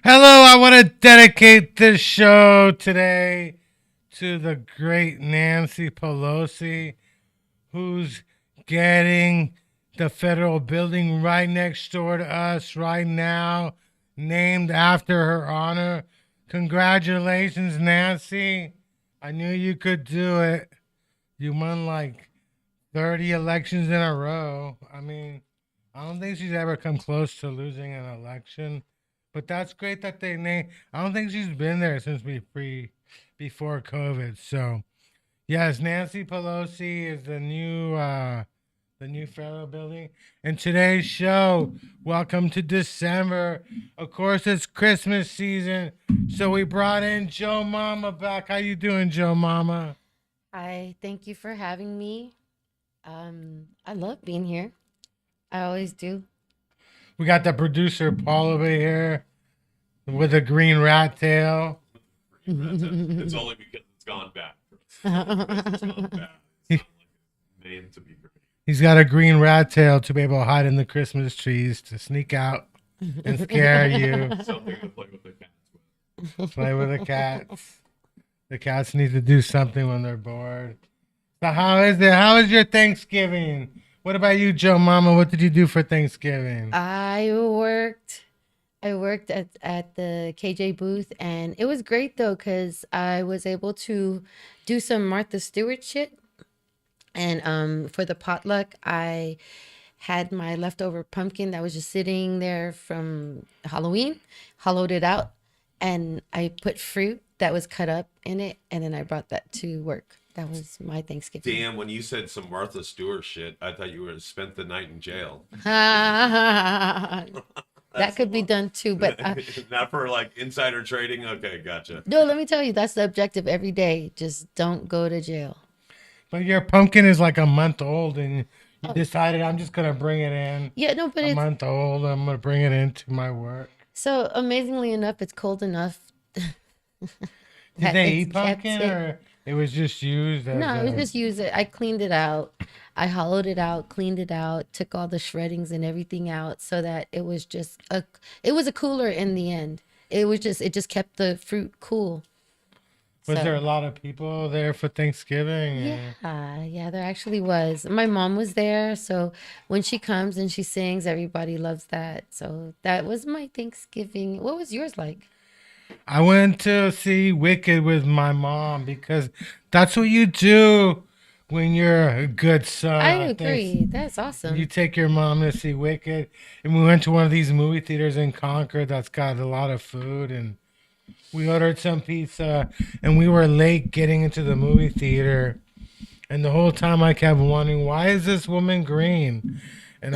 Hello, I want to dedicate this show today to the great Nancy Pelosi, who's getting the federal building right next door to us right now, named after her honor. Congratulations, Nancy. I knew you could do it. You won like 30 elections in a row. I mean, I don't think she's ever come close to losing an election. But that's great that they name. I don't think she's been there since before COVID. So yes, Nancy Pelosi is the new federal building. And today's show, welcome to December. Of course, it's Christmas season, so we brought in Joe Mama back. How you doing, Joe Mama? I thank you for having me. I love being here. I always do. We got the producer Paul over here with a green rat tail. It's only because it's gone bad. It's gone bad. It's not like name to be great. He's got a green rat tail to be able to hide in the Christmas trees to sneak out and scare you. Something to play with the cats with. Play with the cats. The cats need to do something when they're bored. So how is it? How is your Thanksgiving? What about you, Joe Mama? What did you do for Thanksgiving? I worked at the KJ booth, and it was great though because I was able to do some Martha Stewart shit. And for the potluck, I had my leftover pumpkin that was just sitting there from Halloween, hollowed it out, and I put fruit that was cut up in it, and then I brought that to work. That was my Thanksgiving. Damn, when you said some Martha Stewart shit, I thought you would have spent the night in jail. That That's could be done too, but not for like insider trading. Okay, gotcha. no, let me tell you, that's the objective every day. Just don't go to jail. But your pumpkin is like a month old, and you Oh, decided I'm just gonna bring it in. yeah, no, but A it's month old. I'm gonna bring it into my work. so amazingly enough, it's cold enough Did that they it's eat kept pumpkin, it. or it was just used as No, it was a? just use it. I cleaned it out. I hollowed it out, cleaned it out, took all the shreddings and everything out so that it was a cooler in the end. It just kept the fruit cool. Was there a So lot of people there for Thanksgiving? yeah, there actually was. My mom was there, so when she comes and she sings, everybody loves that. So that was my Thanksgiving. What was yours like? I went to see Wicked with my mom because that's what you do when you're a good son. I I think agree. That's you awesome. take your mom to see Wicked, and we went to one of these movie theaters in Concord that's got a lot of food, and we ordered some pizza, and we were late getting into the movie theater, and the whole time I kept wondering, why is this woman green? And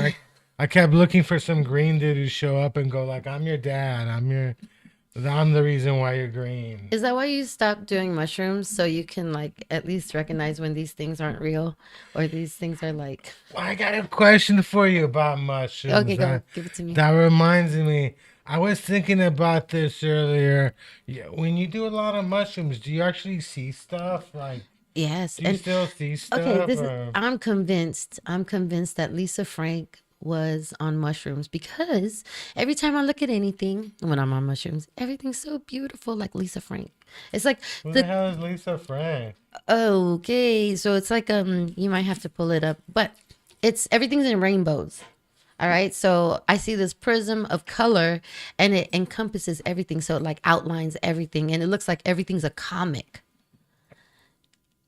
I kept looking for some green dude to show up and go like, I'm your dad. I'm the reason why you're green. Is that why you stopped doing mushrooms so you can like at least recognize when these things aren't real or these things are like Well, I got a question for you about okay, mushrooms. go give it to me. That reminds me. I was thinking about this earlier. Yeah, when you do a lot of mushrooms, do you actually see stuff? Like, Yes. do you And still see okay, stuff? this is Or I'm convinced that Lisa Frank was on mushrooms because every time I look at anything when I'm on mushrooms, everything's so beautiful like Lisa Frank. It's like who the the hell is Lisa Frank? okay, so it's like you might have to pull it up, but it's everything's in rainbows. All right. So I see this prism of color and it encompasses everything. So it like outlines everything and it looks like everything's a comic.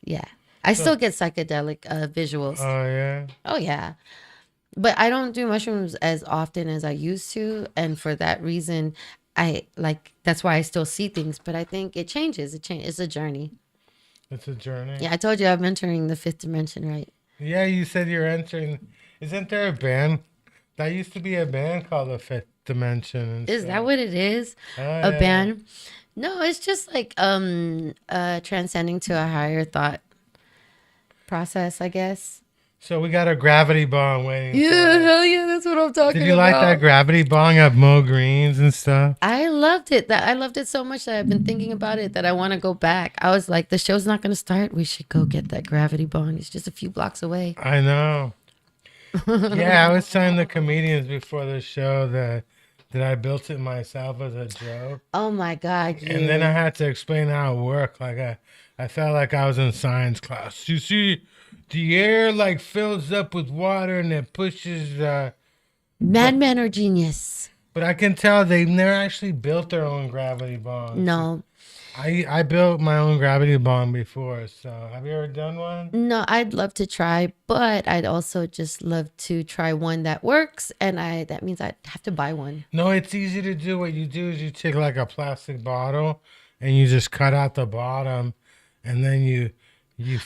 Yeah. I So, still get psychedelic visuals. oh yeah. Oh, yeah. But I don't do mushrooms as often as I used to. And for that reason, that's why I still see things. But I think it changes. It's a journey. It's a journey. Yeah. I told you I'm entering the fifth dimension, right? Yeah, you said you're entering. Isn't there a band? That used to be a band called the Fifth Dimension and Is that stuff. what it is? Oh A yeah. band? No, it's just like transcending to a higher thought process, I guess. So we got a gravity bong waiting for Yeah, us. hell yeah, that's what I'm Did talking you like that about. gravity bong of Mo Greens and stuff? I loved it. That I loved it so much that I've been thinking about it that I want to go back. I was like, the show's not going to start. We should go get that gravity bong. It's just a few blocks away. I know. Yeah, I was telling the comedians before the show that that I built it myself as a joke. Oh my God. And then I Yeah. had to explain how it worked. Like I felt like I was in science class. You see, the air like fills up with water and it pushes. Madman or genius? But I can tell they've never actually built their own gravity bomb. No. I built my own gravity bomb before. So have you ever done one? No, I'd love to try, but I'd also just love to try one that works, and that means I'd have to buy one. No, it's easy to do. What you do is you take like a plastic bottle and you just cut out the bottom, and then you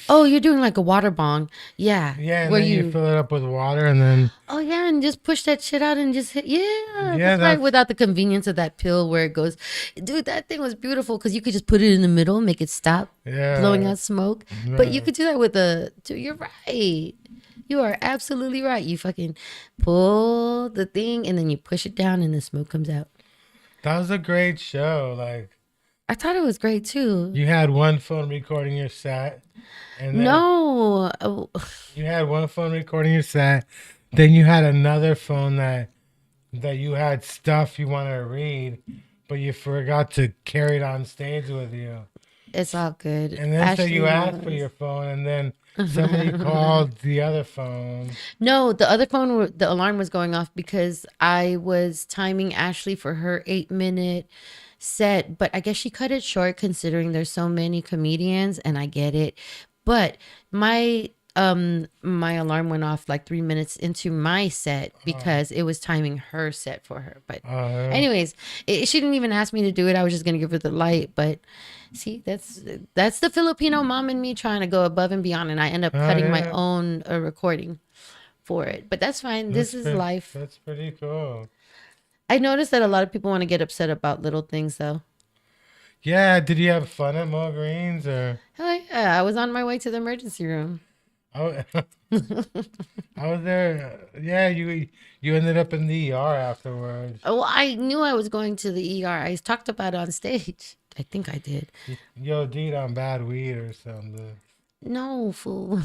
Oh, you're doing like a water bong. Yeah. yeah, and Where then you fill it up with water, and then Oh yeah, and just push that shit out and just hit. Yeah, Yeah, that's right. that's- Without the convenience of that pill where it goes, dude. That thing was beautiful because you could just put it in the middle, make it stop yeah, blowing out smoke. But you Right. could do that with dude, you're right. You are absolutely right. You fucking pull the thing and then you push it down and the smoke comes out. That was a great show. Like I thought it was great too. you had one phone recording your set, and then No, oh, you had one phone recording your set. Then you had another phone that you had stuff you wanted to read, but you forgot to carry it on stage with you. it's all good. And then so you Ashley asked for was- your phone, and then somebody called the other phone. No, the other phone, the alarm was going off because I was timing Ashley for her 8-minute set, but I guess she cut it short considering there's so many comedians, and I get it. But my alarm went off like 3 minutes into my set because it was timing her set for her. But anyways, she didn't even ask me to do it. I was just gonna give her the light, but see, that's the Filipino mom in me trying to go above and beyond, and I end up cutting my yeah. own recording for it. But that's fine. This is life. That's pretty cool. I noticed that a lot of people want to get upset about little things, though. Yeah, did you have fun at Mulgreen's or? Hell yeah, I was on my way to the emergency room. I was there. Yeah, you ended up in the ER afterwards. Oh, I knew I was going to the ER. I talked about it on stage. I think I did. You OD'd on bad weed or something. No, fool.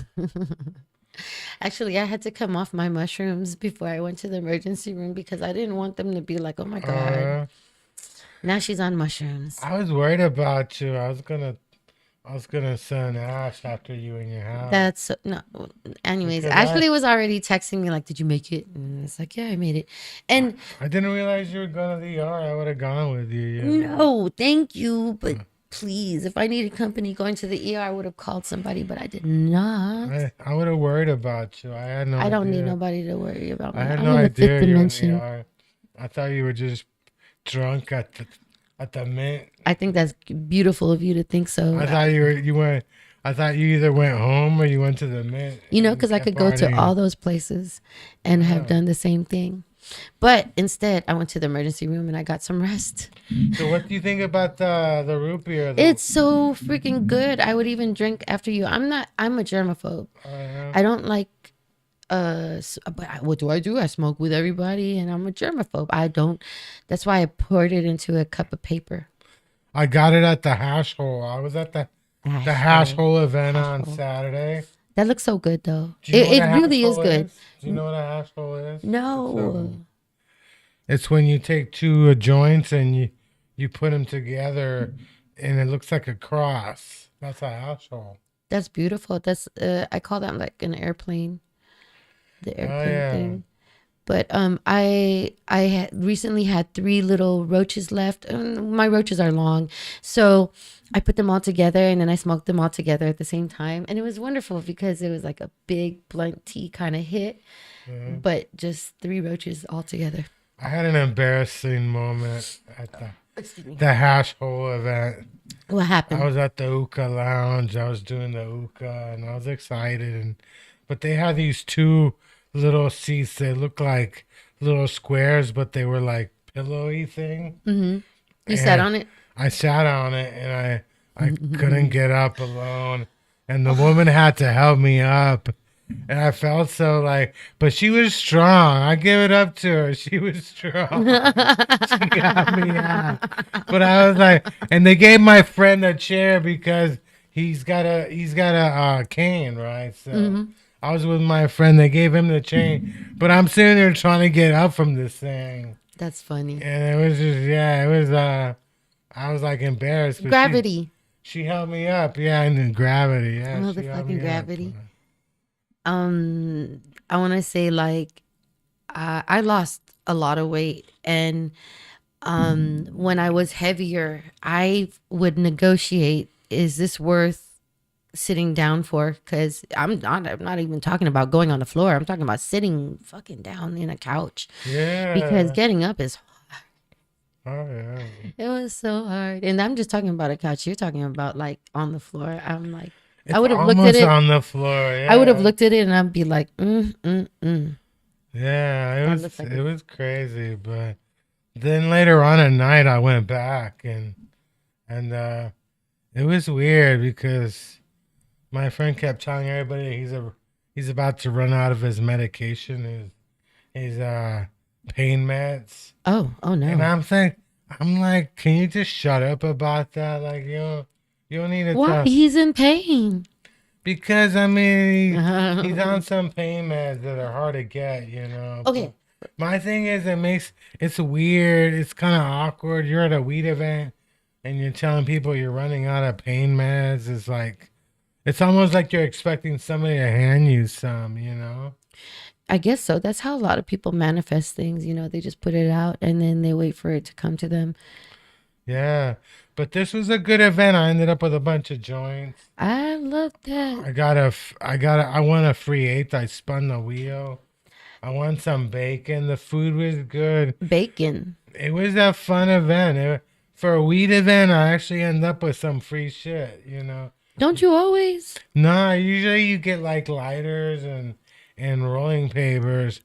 Actually, I had to come off my mushrooms before I went to the emergency room because I didn't want them to be like, oh my God, Uh, now she's on mushrooms. I was worried about you. I was gonna send Ash after you in your house. That's no. Anyways, Because Ashley was already texting me like, "Did you make it?" And it's like, "Yeah, I made it." And I didn't realize you were going to the ER. I would have gone with you. Yeah. no, thank you, but please, if I needed company going to the ER, I would have called somebody, but I did not. I would have worried about you. I had no. I don't need idea. nobody to worry about me. I had I'm no in the idea fifth you were in the dimension. ER. I thought you were just drunk at the mint. I think that's beautiful of you to think so. I thought you went. I thought you either went home or you went to the mint. You know, and because I kept could go to partying. all those places and have done the same thing. But instead, I went to the emergency room and I got some rest. So what do you think about the root beer? It's so freaking good. I would even drink after you. I'm a germaphobe. I don't like what do? I smoke with everybody and I'm a germaphobe. I don't. That's why I poured it into a cup of paper. I got it at the hash hole. I was at the hash hole event on Saturday. That looks so good though. Do you know It what a really hash is hole good. Do you know what a hash hole is? No. It's when you take two joints and you put them together, and it looks like a cross. That's a hash hole. That's beautiful. That's I call that like an airplane. The airplane yeah. thing. But I had recently had 3 little roaches left. My roaches are long, so I put them all together and then I smoked them all together at the same time, and it was wonderful because it was like a big blunt tea kind of hit, but just 3 roaches all together. I had an embarrassing moment at Excuse me. the hash hole event. What happened? I was at the Uka lounge. I was doing the Uka, and I was excited. But they had these 2 little seats. They looked like little squares, but they were like pillowy thing. You sat on it? I sat on it, and I couldn't get up alone, and the woman had to help me up. And I felt so like, but she was strong. I give it up to her. She was strong. She got me out. But I was like, and they gave my friend a chair because he's got a cane, right? So I was with my friend. They gave him the chain, but I'm sitting there trying to get up from this thing. That's funny. And it was just, yeah, it was, I was like embarrassed. But Gravity. She held me up. Yeah, and then gravity. Yeah, she held Motherfucking me gravity. up. I want to say like I lost a lot of weight, and when I was heavier, I would negotiate, is this worth sitting down for? Because I'm not even talking about going on the floor. I'm talking about sitting fucking down in a couch. Yeah. Because getting up is Oh, yeah. it was so hard. And I'm just talking about a couch. You're talking about like on the floor. I'm like, It's I would have looked at almost it. on the floor. Yeah. I would have looked at it and I'd be like, Yeah, it was crazy, but then later on at night I went back and it was weird because my friend kept telling everybody he's about to run out of his medication, his pain meds. oh no. And I'm like, can you just shut up about that? Like you don't need to Why? tell. He's in pain. Because I mean, he's on some pain meds that are hard to get, you know. Okay. But my thing is, it's weird. It's kind of awkward. You're at a weed event, and you're telling people you're running out of pain meds. It's like, it's almost like you're expecting somebody to hand you some, you know. I guess so. That's how a lot of people manifest things. You know, they just put it out and then they wait for it to come to them. Yeah, but this was a good event. I ended up with a bunch of joints. I love that. I won a free eighth. I spun the wheel. I won some bacon. The food was good. Bacon. It was a fun event. For a weed event, I actually end up with some free shit, you know. Don't you always? No, usually you get like lighters and rolling papers.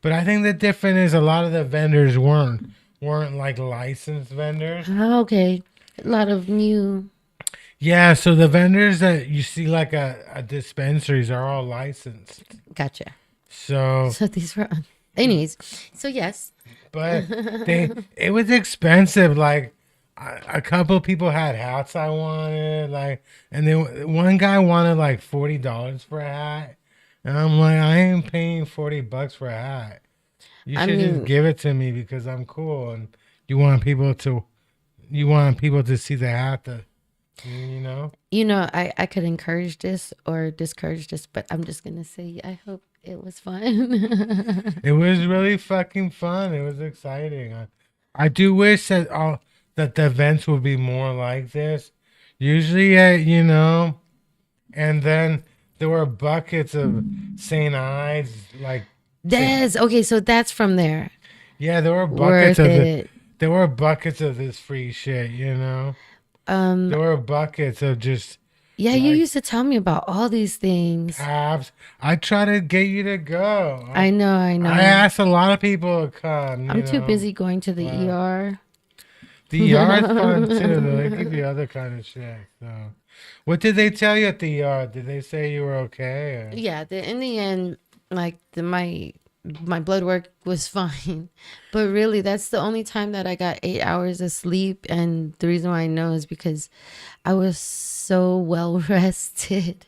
But I think the difference is a lot of the vendors weren't like licensed vendors. Oh, okay. A lot of new. Yeah, so the vendors that you see like a dispensaries are all licensed. Gotcha. So these were. Anyways, so yes. but it was expensive. Like a couple of people had hats I wanted, like, and then one guy wanted like $40 for a hat, and I'm like, I ain't paying $40 for a hat. You should just give it to me because I'm cool, and you want people to see the hat, you know. You know, I could encourage this or discourage this, but I'm just gonna say I hope it was fun. It was really fucking fun. It was exciting. I do wish that the events would be more like this. Usually, you know, and then there were buckets of St. Ides, like. Okay, so that's from there. Yeah, there were buckets there were buckets of this free shit, you know. There were buckets of just. Yeah, you used to tell me about all these things. Tabs. I try to get you to go. I know. I asked a lot of people to come. I'm too busy going to the ER. The ER is fun too. They give you other kind of shit. So, what did they tell you at the ER? Did they say you were okay? Or? Yeah, in the end, like my blood work was fine, but really that's the only time that I got 8 hours of sleep, and the reason why I know is because I was so well rested.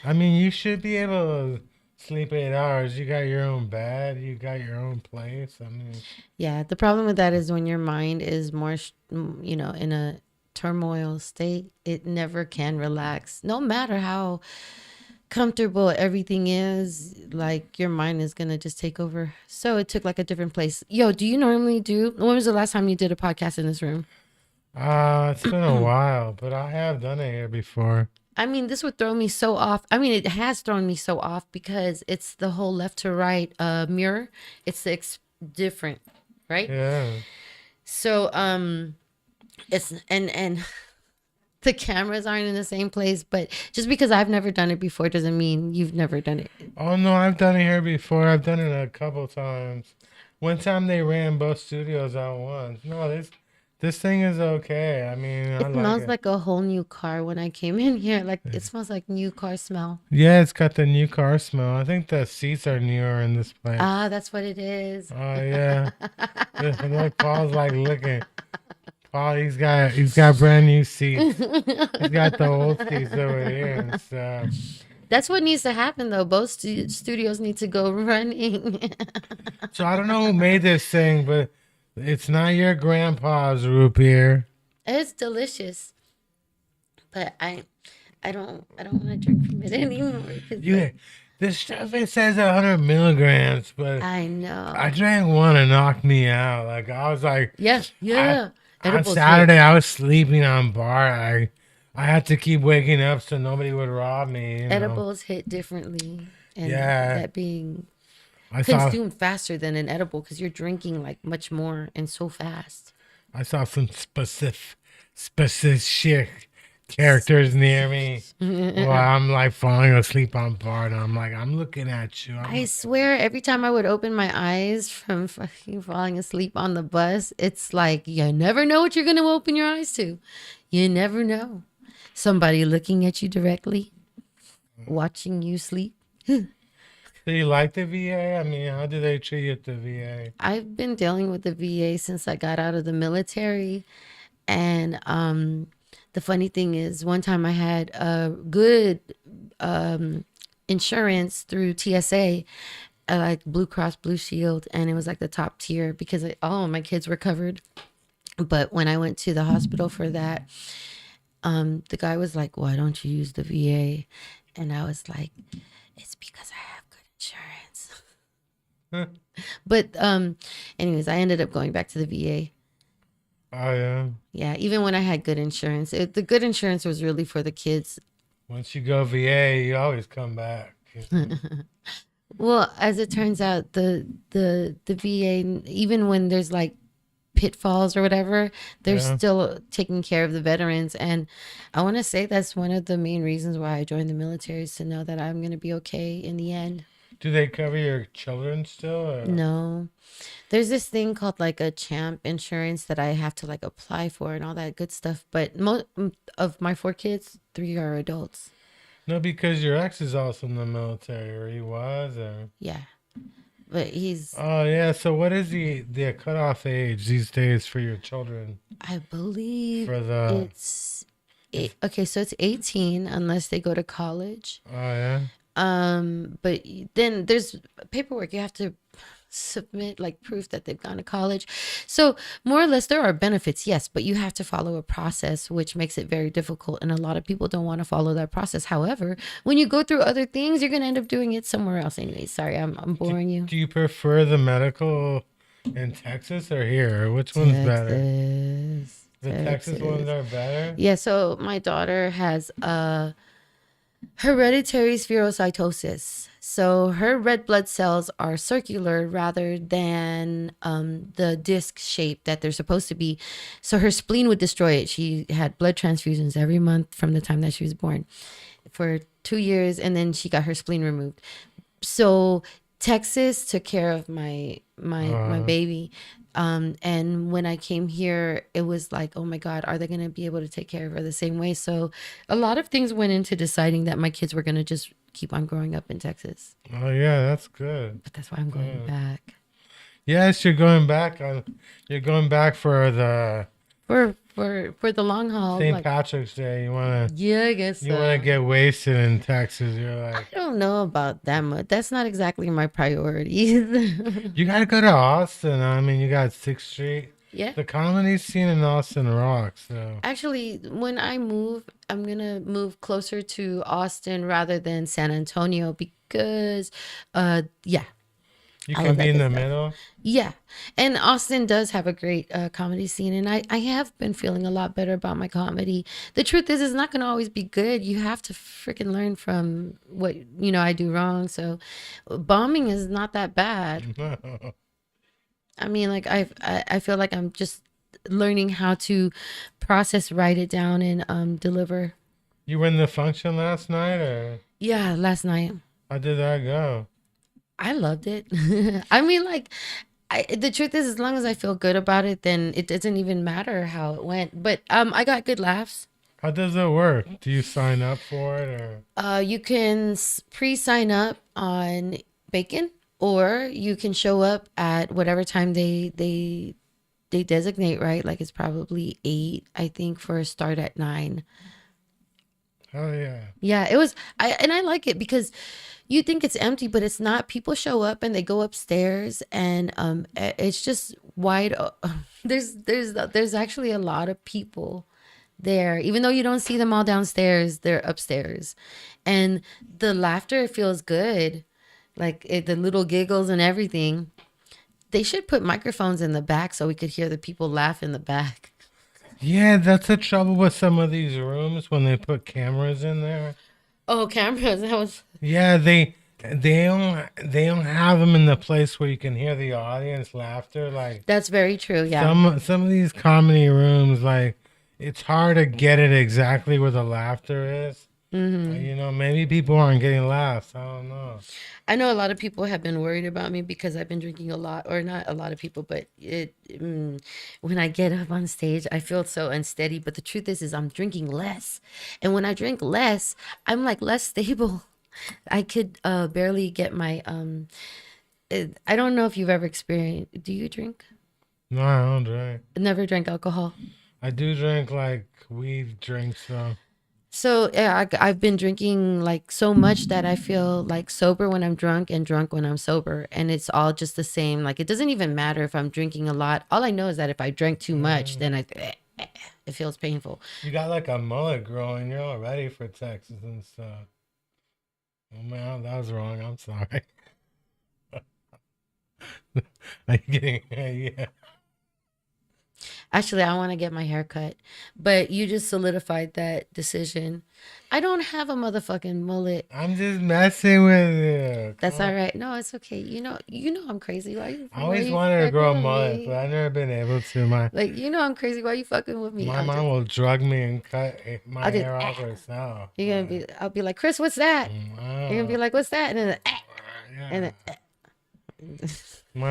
I mean, you should be able to sleep 8 hours. You got your own bed. You got your own place. I mean, yeah, the problem with that is when your mind is more, you know, in a turmoil state, it never can relax, no matter how comfortable everything is. Like your mind is gonna just take over. So it took like a different place. Yo, do you normally when was the last time you did a podcast in this room? It's been a while, but I have done it here before. I mean, this would throw me so off. I mean, it has thrown me so off because it's the whole left to right mirror. It's different, right? Yeah. So it's and the cameras aren't in the same place, but just because I've never done it before doesn't mean you've never done it. Oh no, I've done it here before. I've done it a couple times. One time they ran both studios at once. No, this thing is okay. I mean, It smells like a whole new car when I came in here. Like it smells like new car smell. Yeah, it's got the new car smell. I think the seats are newer in this place. Ah, that's what it is. Oh yeah. Look, Paul's like looking. Paul, he's got brand new seats. He's got the old seats over here and stuff. That's what needs to happen, though. Both studios need to go running. So I don't know who made this thing, but It's not your grandpa's root beer. It's delicious, but I don't want to drink from it anymore. 'Cause, You, like, this stuff it says 100 milligrams, but I know. I drank one and knocked me out. Like I was like, Yeah, yeah. on Edibles hit. Saturday I was sleeping on bar. I had to keep waking up so nobody would rob me. You know? Edibles hit differently, and Yeah. that being I saw consumed faster than an edible because you're drinking like much more and so fast. some specific characters near me while I'm like falling asleep on bar, and I'm like, I'm looking at you. I swear, every time I would open my eyes from fucking falling asleep on the bus, it's like you never know what you're gonna open your eyes to. You never know. Somebody looking at you directly, watching you sleep. Do you like the VA? I mean, how do they treat you at the VA? I've been dealing with the VA since I got out of the military. And the funny thing is, one time I had a good insurance through TSA, like Blue Cross Blue Shield, and it was like the top tier because all my kids were covered. But when I went to the hospital for that, the guy was like, "Why don't you use the VA?" And I was like, "It's because I have good insurance." But anyways, I ended up going back to the VA. Oh yeah. Yeah, even when I had good insurance, the good insurance was really for the kids. Once you go VA, you always come back. Well, as it turns out, the VA, even when there's like pitfalls or whatever, they're Yeah. still taking care of the veterans. And I want to say that's one of the main reasons why I joined the military, is to know that I'm going to be okay in the end. Do they cover your children still? Or? No, there's this thing called like a champ insurance that I have to like apply for and all that good stuff. But most of my 4 kids, 3 are adults. No, because your ex is also in the military, or he was, or. Yeah, but he's, Oh yeah. So what is the cutoff age these days for your children? I believe For the it's okay. So it's 18 unless they go to college. oh yeah. But then there's paperwork you have to submit, like proof that they've gone to college. So more or less there are benefits, yes, but you have to follow a process, which makes it very difficult, and a lot of people don't want to follow that process. However, when you go through other things, you're gonna end up doing it somewhere else anyway. Sorry, I'm boring you. Do you prefer the medical in Texas or here? Which one's better? Texas. The Texas ones are better. Yeah, so my daughter has hereditary spherocytosis. So her red blood cells are circular rather than the disc shape that they're supposed to be. So her spleen would destroy it. She had blood transfusions every month from the time that she was born for 2 years, and then she got her spleen removed. So Texas took care of my baby. And when I came here, it was like, oh my God, are they going to be able to take care of her the same way? So a lot of things went into deciding that my kids were going to just keep on growing up in Texas. Oh yeah, that's good. But that's why I'm going back. Yes, you're going back on. You're going back for the For the long haul. St. Like, Patrick's Day. You wanna yeah, I guess you so. wanna get wasted in Texas. You're like, I don't know about that much. That's not exactly my priorities. you gotta go to Austin. I mean, you got 6th Street. Yeah. The comedy scene in Austin rocks. So Actually, when I move, I'm going to move closer to Austin rather than San Antonio because, yeah. you I can love be that in the good stuff. middle. Yeah. And Austin does have a great comedy scene. And I have been feeling a lot better about my comedy. The truth is, it's not going to always be good. You have to freaking learn from what, I do wrong. So bombing is not that bad. I mean, like, I feel like I'm just learning how to process, write it down, and deliver. You were in the function last night, or Yeah, last night. how did that go? I loved it. I mean, like, the truth is, as long as I feel good about it, then it doesn't even matter how it went. But I got good laughs. How does it work? Do you sign up for it, or You can pre-sign up on Bacon, or you can show up at whatever time they designate, right? Like it's probably 8, I think, for a start at 9. oh yeah? Yeah, it was. I like it because you think it's empty, but it's not. People show up and they go upstairs, and it's just There's actually a lot of people there, even though you don't see them all downstairs. They're upstairs, and the laughter feels good, like the little giggles and everything. They should put microphones in the back so we could hear the people laugh in the back. Yeah, that's the trouble with some of these rooms when they put cameras in there. Oh, cameras! That was Yeah, they don't have them in the place where you can hear the audience laughter. Like that's very true. Yeah. some of these comedy rooms, like it's hard to get it exactly where the laughter is. You know, maybe people aren't getting laughs. I don't know. I know a lot of people have been worried about me because I've been drinking a lot, or not a lot of people, but when I get up on stage, I feel so unsteady. But the truth is I'm drinking less. And when I drink less, I'm like less stable. I could barely get my, I don't know if you've ever experienced, do you drink? No, I don't drink. Never drank alcohol. I do drink like weed drinks though. So yeah, I've been drinking like so much that I feel like sober when I'm drunk and drunk when I'm sober, and it's all just the same. Like it doesn't even matter if I'm drinking a lot. All I know is that if I drank too much, then it feels painful. You got like a mullet growing. You're all ready for Texas and stuff. Oh man, that was wrong. I'm sorry. I'm getting yeah. Actually, I want to get my hair cut, but you just solidified that decision. I don't have a motherfucking mullet. I'm just messing with you. That's all right. No, it's okay. You know I'm crazy. I always wanted to grow a mullet, but I've never been able to. I'm crazy. Why you fucking with me? My mom will drug me and cut my hair off herself. I'll be like, Chris, what's that? You're gonna be like, what's that? And then, yeah.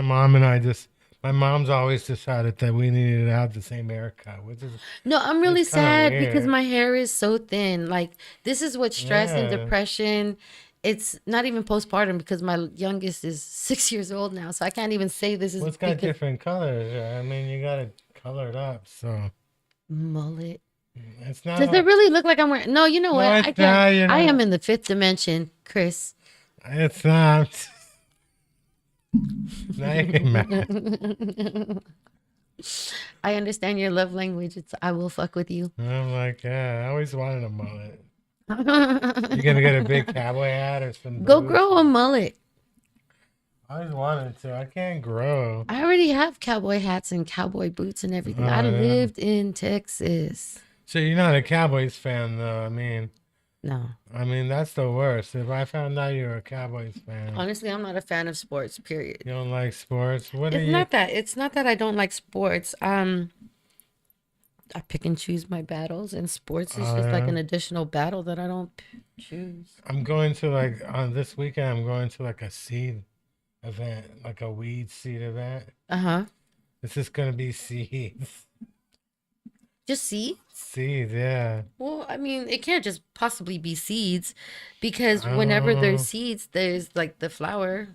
My mom's always decided that we needed to have the same haircut, which is no, I'm really sad weird. because my hair is so thin. Like this is what stress and depression. It's not even postpartum because my youngest is 6 years old now, so I can't even say this is. Well, it's got different colors. I mean, you got it colored up, so mullet. It's not. Does it really look like I'm wearing? No, you know what? I can't. I am in the fifth dimension, Chris. It's not. I understand your love language. I will fuck with you. I'm like, yeah, I always wanted a mullet. You're gonna get a big cowboy hat or some go grow a mullet. I always wanted to. I can't grow. I already have cowboy hats and cowboy boots and everything. I lived in Texas. So you're not a Cowboys fan though. I mean, no. I mean, that's the worst. If I found out you were a Cowboys fan. Honestly, I'm not a fan of sports, period. You don't like sports? It's not that I don't like sports. I pick and choose my battles, and sports is just like an additional battle that I don't choose. I'm going to on this weekend, I'm going to a seed event, like a weed seed event. Uh-huh. This is going to be seeds. Just seeds? Seeds, yeah. Well, I mean, it can't just possibly be seeds because whenever there's seeds, there's like the flower.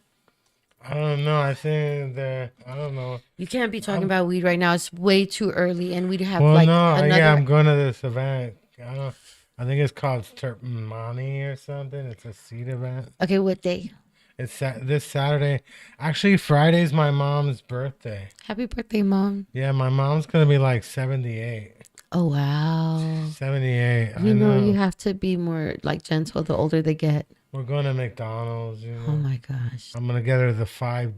I don't know. I think I don't know. You can't be talking about weed right now. It's way too early, and we'd have I'm going to this event. I think it's called Terpmani or something. It's a seed event. Okay, what day? It's this Saturday. Actually, Friday's my mom's birthday. Happy birthday, Mom. Yeah, my mom's going to be 78. Oh, wow. 78. You know, you have to be more gentle the older they get. We're going to McDonald's. Oh, my gosh. I'm going to get her the $5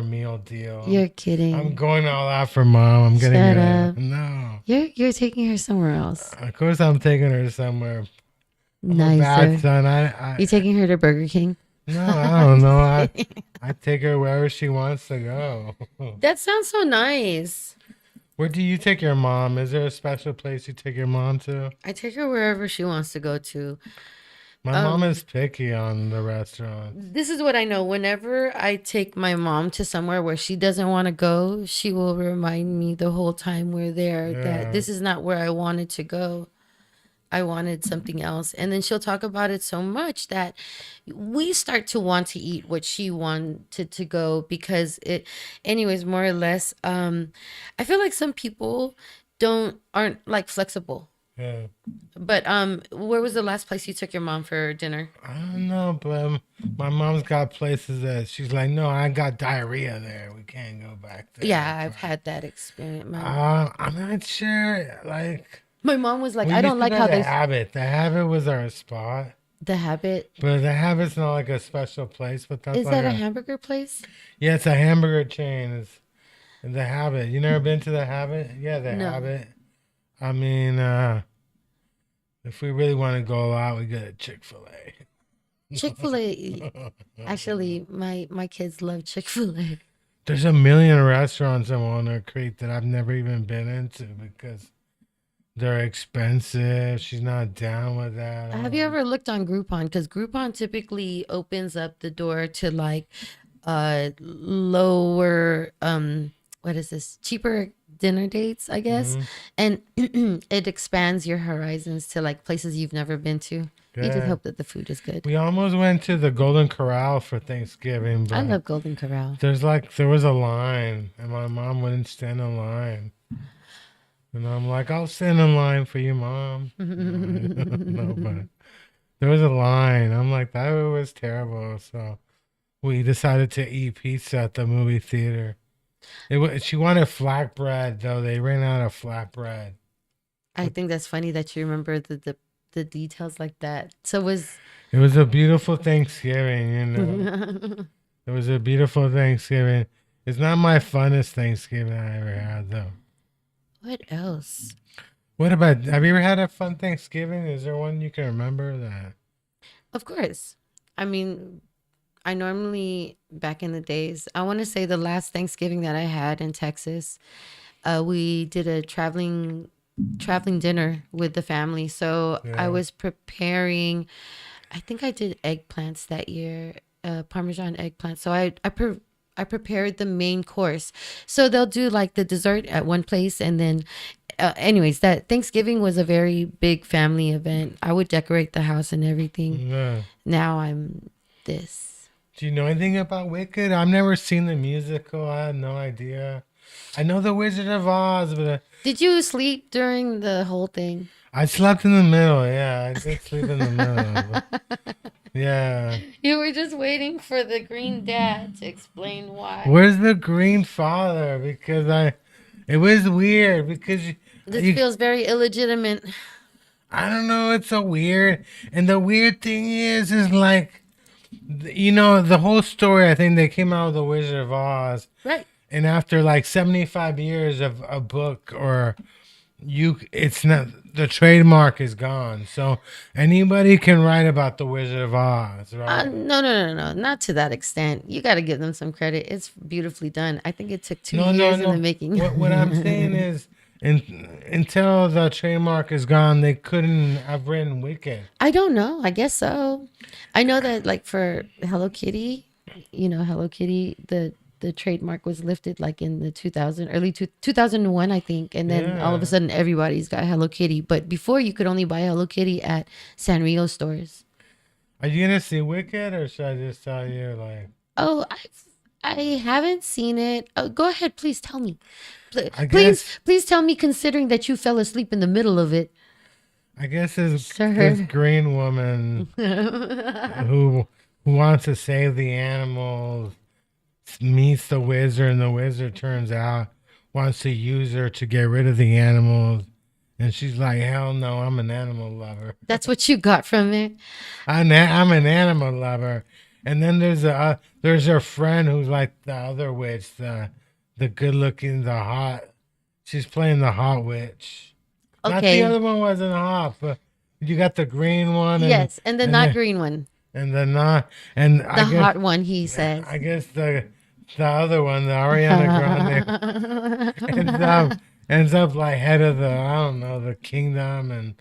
meal deal. You're kidding. I'm going all out for Mom. I'm getting her. Up. No. You're taking her somewhere else. Of course I'm taking her somewhere. Nicer. Bad son. You taking her to Burger King? No, I don't know. I take her wherever she wants to go. That sounds so nice. Where do you take your mom? Is there a special place you take your mom to? I take her wherever she wants to go to. My mom is picky on the restaurant. This is what I know. Whenever I take my mom to somewhere where she doesn't want to go, she will remind me the whole time we're there that this is not where I wanted to go. I wanted something else. And then she'll talk about it so much that we start to want to eat what she wanted to go because anyways, more or less, I feel like some people aren't flexible. Yeah. But where was the last place you took your mom for dinner? I don't know, but my mom's got places that she's like, no, I got diarrhea there. We can't go back there. Yeah, I've had that experience. I'm not sure. Like, My mom was like, we I used don't to like go how to they Habit. The Habit was our spot, the habit. but the Habit's not like a special place. But that's Is like that a hamburger place? yeah, it's a hamburger chain. It's the Habit. You never been to the Habit? Yeah, the No. Habit. I mean, if we really want to go out, we go to Chick-fil-A. Chick-fil-A. Actually, my kids love Chick-fil-A. There's a million restaurants in Walnut Creek that I've never even been into because they're expensive. She's not down with that. Have you ever looked on Groupon? Because Groupon typically opens up the door to like lower what is this? Cheaper dinner dates, I guess. Mhm. And it expands your horizons to like places you've never been to. You just Yeah. hope that the food is good. We almost went to the Golden Corral for Thanksgiving, I but love Golden Corral. there was a line, and my mom wouldn't stand in line. And I'm like, I'll stand in line for you, mom. No, but there was a line. I'm like, that was terrible. So we decided to eat pizza at the movie theater. She wanted flatbread though. They ran out of flatbread. I think that's funny that you remember the details like that. So It was a beautiful Thanksgiving, you know. It was a beautiful Thanksgiving. It's not my funnest Thanksgiving I ever had though. what else? What about, have you ever had a fun Thanksgiving? Is there one you can remember that? Of course. I mean, I normally back in the days, I want to say the last Thanksgiving that I had in Texas, we did a traveling dinner with the family. So I Yeah. was preparing. I think I did eggplants that year, Parmesan eggplants. So I prepared the main course. So they'll do like the dessert at one place, and then, anyways, that Thanksgiving was a very big family event. I would decorate the house and everything. Yeah. Now I'm this. Do you know anything about Wicked? I've never seen the musical. I had no idea. I know the Wizard of Oz, but Did you sleep during the whole thing? I slept in the middle. Yeah, I did sleep in the middle. But yeah. You were just waiting for the green dad to explain why. Where's the green father? Because it was weird because This you, feels very illegitimate. I don't know. It's so weird. And the weird thing is like, you know, the whole story, I think they came out with the Wizard of Oz. Right. And after like 75 years of a book it's not, the trademark is gone. So anybody can write about the Wizard of Oz, right? No. Not to that extent. You got to give them some credit. It's beautifully done. I think it took 2 years in the making. What I'm saying is, until the trademark is gone, they couldn't have written Wicked. I don't know. I guess so. I know that like for Hello Kitty, Hello Kitty, the trademark was lifted like in the 2001, I think. And then all of a Yeah. sudden everybody's got Hello Kitty. But before you could only buy Hello Kitty at Sanrio stores. Are you gonna see Wicked, or should I just tell you like? Oh, I haven't seen it. Oh, go ahead, please tell me. I Please, guess please tell me. Considering that you fell asleep in the middle of it, Sir. this green woman who wants to save the animals meets the wizard, and the wizard turns out wants to use her to get rid of the animals, and she's like, hell no, I'm an animal lover. That's what you got from it. I'm an animal lover. And then there's her friend who's like the other witch, the good looking, the hot. She's playing the hot witch. Not Okay. the other one wasn't hot, but you got the green one. Yes, and the and not the- green one, and the not, and the I guess, hot one. He says. I guess the other one, the Ariana Grande, ends up like head of the, I don't know, the kingdom, and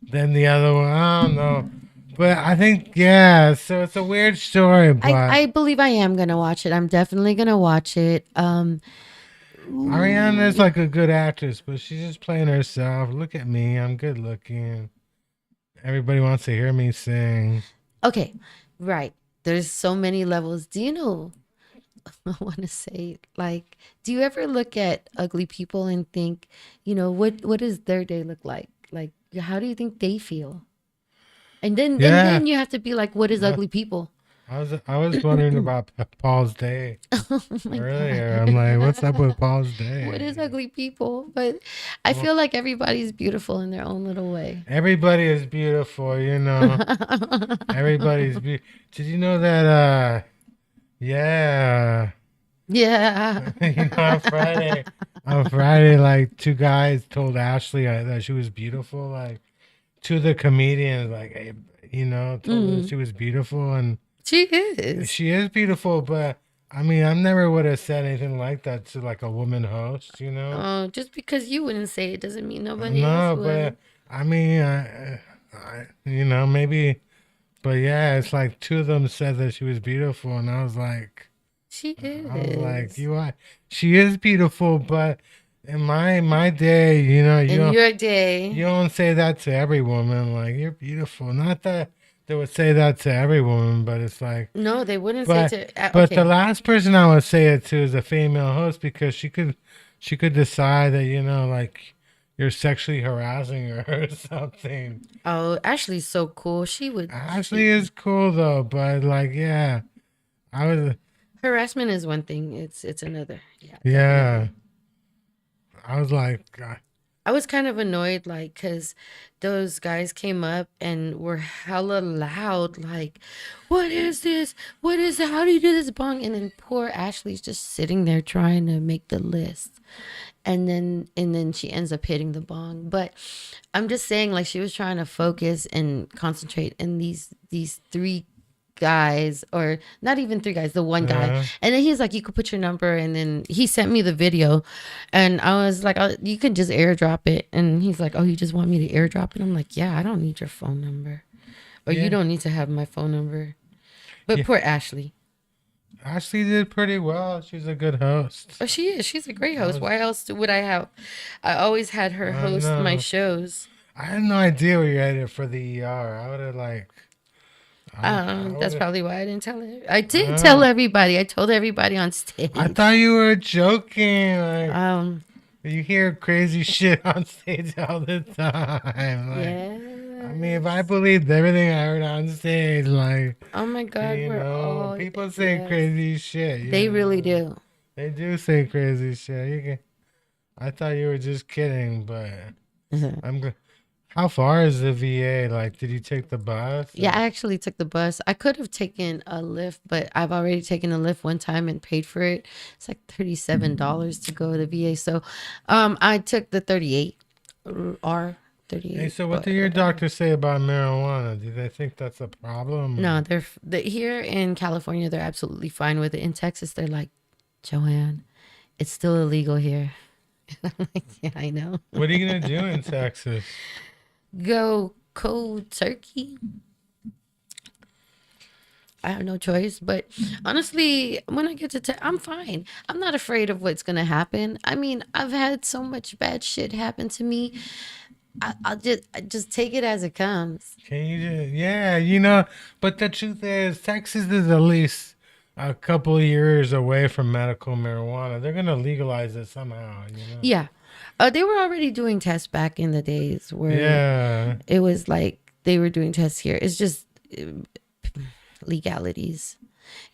then the other one, I don't know. But I think, yeah, so it's a weird story, but I believe I am gonna watch it. I'm definitely gonna watch it. Ariana's like a good actress, but she's just playing herself. Look at me, I'm good looking. Everybody wants to hear me sing. Okay, right. There's so many levels. Do you know? I want to say, like, do you ever look at ugly people and think, what does their day look like? Like, how do you think they feel? And then Yeah. and then you have to be like, what is ugly people? I was wondering about Paul's Day Oh my earlier. God. I'm like, what's up with Paul's Day? What is ugly people? But I feel like everybody's beautiful in their own little way. Everybody is beautiful, you know. Everybody's beautiful. Did you know that? Yeah. Yeah. You know, on Friday, like two guys told Ashley that she was beautiful. Like two of the comedians, like, hey, you know, told her she was beautiful, and She is. she is beautiful. But I mean, I never would have said anything like that to like a woman host, you know. Oh, just because you wouldn't say it doesn't mean nobody No, else would. but I mean, you know, maybe, but yeah, it's like two of them said that she was beautiful, and I was like, She is. you are, she is beautiful, but in my day, you know, In your day. you don't say that to every woman. Like, you're beautiful. Not that they would say that to every woman, but it's like, No, they wouldn't but say to. but Okay. the last person I would say it to is a female host, because she could decide that, you know, like you're sexually harassing her or something. Oh, Ashley's so cool. She would. Ashley is cool though, but like, yeah, I was, Harassment is one thing. It's another. Yeah. yeah, I was like, I was kind of annoyed, like, because those guys came up and were hella loud, like, what is this? What is it? How do you do this bong? And then poor Ashley's just sitting there trying to make the list. And then she ends up hitting the bong. But I'm just saying, like, she was trying to focus and concentrate. And these three guys, or not even three guys, the one guy, and then he's like, you could put your number, and then he sent me the video, and I was like, oh, you can just airdrop it. And he's like, oh, you just want me to airdrop it? I'm like, yeah, I don't need your phone number, or Yeah. you don't need to have my phone number. But Yeah. poor Ashley. Ashley did pretty well. She's a good host. Oh, she is. She's a great host. Why else would I have? I always had her host my know. shows. I had no idea we were headed for the ER. I would have like. That's would've- probably why I didn't tell her. I did tell everybody. I told everybody on stage. I thought you were joking. Like, Yeah. you hear crazy shit on stage all the time. Like, I mean, if I believed everything I heard on stage, like, Oh my God, you we're know, all people say yes. crazy shit. you They know? really do. They do say crazy shit. You can. I thought you were just kidding, but I'm good. How far is the VA? Like, did you take the bus? Yeah, I actually took the bus. I could have taken a Lyft, but I've already taken a Lyft one time and paid for it. It's like $37 to go to the VA. So, I took the 38 R 38. Hey, so what did your doctor say about marijuana? Do they think that's a problem? No, they're here in California. They're absolutely fine with it. In Texas, they're like, Joanne, it's still illegal here. And I'm like, yeah, I know. What are you gonna do in Texas? Go cold turkey. I have no choice. But honestly, when I get to I'm fine. I'm not afraid of what's gonna happen. I mean, I've had so much bad shit happen to me. I just take it as it comes. Can you just, yeah, you know, but the truth is, Texas is at least a couple years away from medical marijuana. They're gonna legalize it somehow, you know. Yeah. They were already doing tests back in the days where Yeah. it was like they were doing tests here. It's just legalities.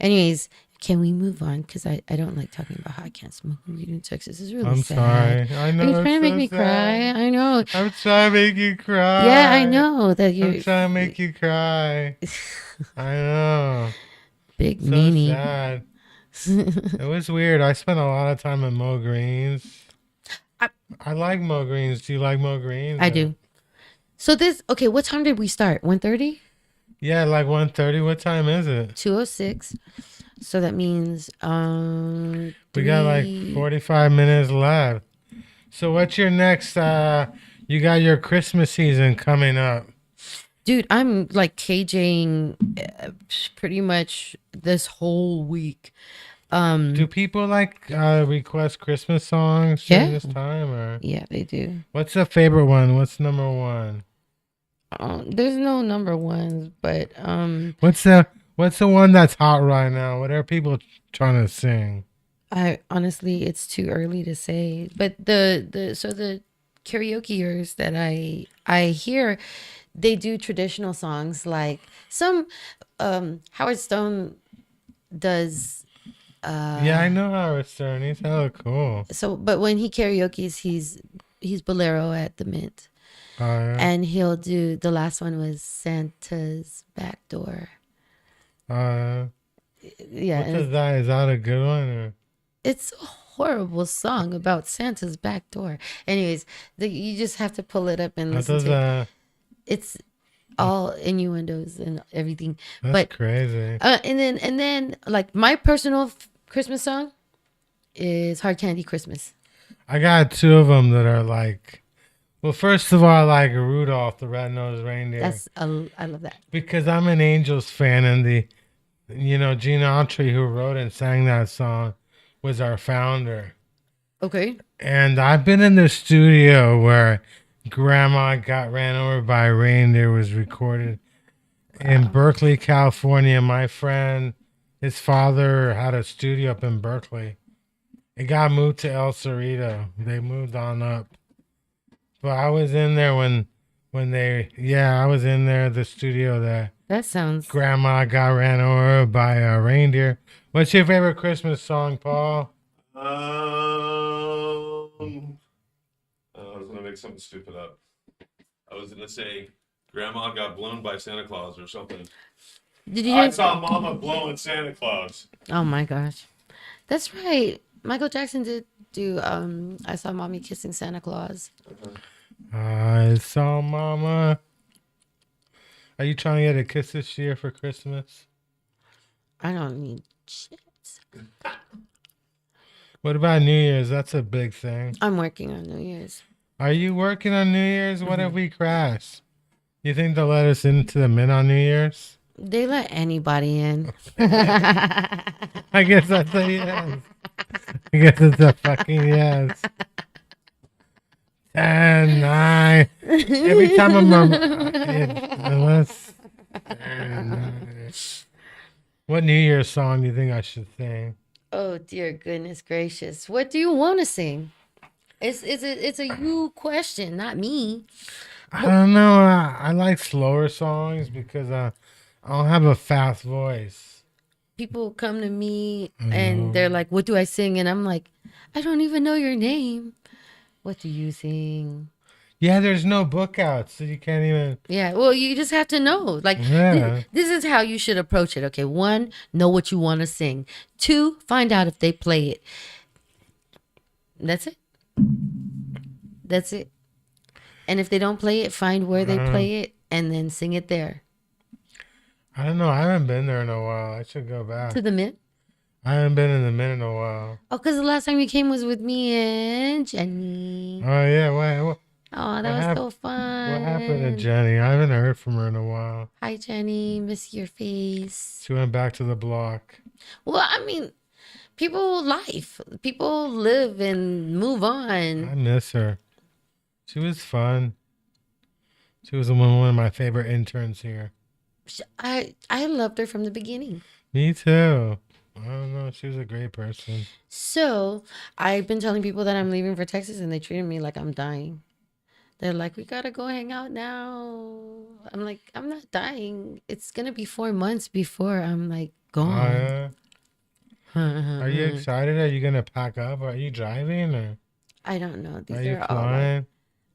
Anyways, can we move on? Because I don't like talking about how I can't smoke weed in Texas. It's really I'm sad. sorry. I know. Are you trying to it's make so me sad. cry? I know. I'm trying to make you cry. Yeah, I know that I'm you're trying to make you cry. I know. big So meanie. sad. It was weird. I spent a lot of time at Mo Green's. I like Mo Green's. Do you like Mo Green's? I do. So okay, what time did we start? 1:30? Yeah, like 1:30. What time is it? 2:06. So that means We got like 45 minutes left. So what's your next you got your Christmas season coming up. Dude, I'm like KJing pretty much this whole week. Do people like request Christmas songs during this time, or Yeah, they do. what's the favorite one? What's number one? There's no number ones, but What's the one that's hot right now? What are people trying to sing? I honestly, it's too early to say. But the karaokeers that I hear, they do traditional songs like some Howard Stone does. Yeah, I know Howard Stern. He's hella cool. So, but when he karaoke's, he's bolero at the Mint, Yeah. and he'll do the last one was Santa's Back Door. What Yeah, and is that? Is that a good one? Or? it's a horrible song about Santa's back door. Anyways, you just have to pull it up and What listen does to it. that? It's all innuendos and everything. That's But crazy. and then like my personal Christmas song is Hard Candy Christmas. I got two of them that are like. Well, first of all, I like Rudolph the Red-Nosed Reindeer I love that. because I'm an Angels fan, and Gene Autry, who wrote and sang that song, was our founder. Okay. And I've been in the studio where Grandma Got Ran Over by a Reindeer was recorded in Berkeley, California. My friend, his father had a studio up in Berkeley. It got moved to El Cerrito. They moved on up. But I was in there I was in there, the studio there. That sounds. Grandma Got Ran Over by a Reindeer. What's your favorite Christmas song, Paul? I was gonna make something stupid up. I was gonna say Grandma got blown by Santa Claus or something. Did you I hear? saw Mama blowing Santa Claus. Oh my gosh, that's right. Michael Jackson did do. I saw Mommy Kissing Santa Claus. I saw Mama. Are you trying to get a kiss this year for Christmas? I don't need shit. What about New Year's? That's a big thing. I'm working on New Year's. Are you working on New Year's? What if we crash? You think they'll let us into the Mint on New Year's? They let anybody in. I guess that's a yes. I guess it's a fucking yes. 10, 9. Every time unless. 10, 9. What New Year's song do you think I should sing? Oh dear goodness gracious! What do you want to sing? It's a you question, not me. I don't know. I like slower songs because I don't have a fast voice. People come to me and they're like, "What do I sing?" And I'm like, "I don't even know your name. What do you sing?" Yeah, there's no book out, so you can't even. Yeah, well, you just have to know. Like, Yeah. this is how you should approach it. Okay, 1, know what you want to sing. 2, find out if they play it. That's it. That's it. And if they don't play it, find where they play it and then sing it there. I don't know. I haven't been there in a while. I should go back. To the Mint. I haven't been in the Mint in a while. Oh, because the last time you came was with me and Jenny. Oh yeah. What Oh, that was so fun. What happened to Jenny? I haven't heard from her in a while. Hi, Jenny. Miss your face. She went back to the block. Well, I mean, people live and move on. I miss her. She was fun. She was one of my favorite interns here. I loved her from the beginning. Me too. I don't know. She was a great person. So I've been telling people that I'm leaving for Texas, and they treated me like I'm dying. They're like, "We gotta go hang out now." I'm like, "I'm not dying. It's gonna be 4 months before I'm like gone." Are you excited? Are you gonna pack up? Are you driving or I don't know. These are you all. flying?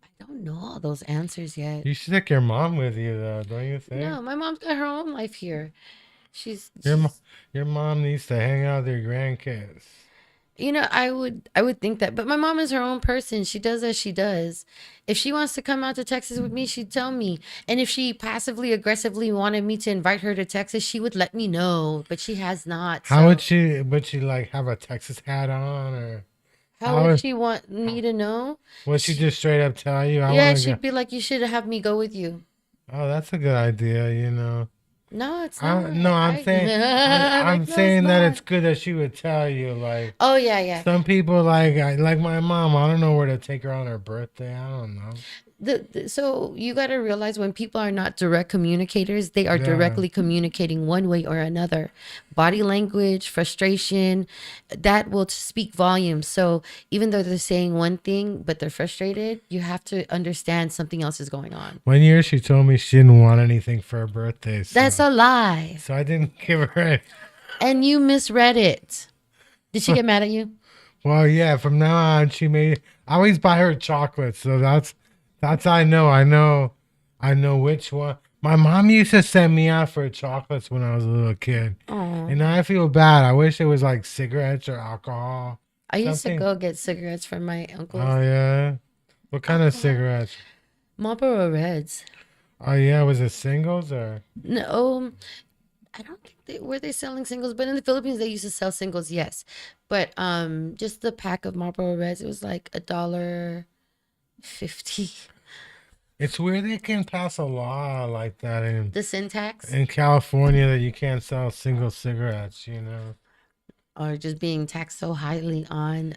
I don't know all those answers yet. You should take your mom with you, though, don't you think? No, my mom's got her own life here. Your mom needs to hang out with your grandkids. You know, I would think that, but my mom is her own person. She does as she does. If she wants to come out to Texas with me, she'd tell me. And if she passively aggressively wanted me to invite her to Texas, she would let me know. But she has not. How would she? Would she like have a Texas hat on, or how would she want me to know? would she just straight up tell you? Yeah, she'd be like, "You should have me go with you." Oh, that's a good idea. No, it's not. No, I'm saying I'm saying that it's good that she would tell you. Like, oh yeah. Some people like my mom. I don't know where to take her on her birthday. I don't know. So you got to realize when people are not direct communicators, they are Yeah. directly communicating one way or another. Body language, frustration, that will speak volumes. So even though they're saying one thing, but they're frustrated, you have to understand something else is going on. One year she told me she didn't want anything for her birthday. So, That's a lie. so I didn't give her any. And you misread it. Did she get mad at you? Well, yeah, from now on I always buy her chocolates. So that's I know which one. My mom used to send me out for chocolates when I was a little kid. Oh, And now I feel bad. I wish it was like cigarettes or alcohol. I used something. to go get cigarettes from my uncles. Oh yeah. What kind of cigarettes? Marlboro Reds. Oh yeah, was it singles or? No, I don't think they selling singles, but in the Philippines they used to sell singles, yes. But just the pack of Marlboro Reds, it was like $1.50. It's weird they can pass a law like that The syntax, in California that you can't sell single cigarettes, you know. or just being taxed so highly on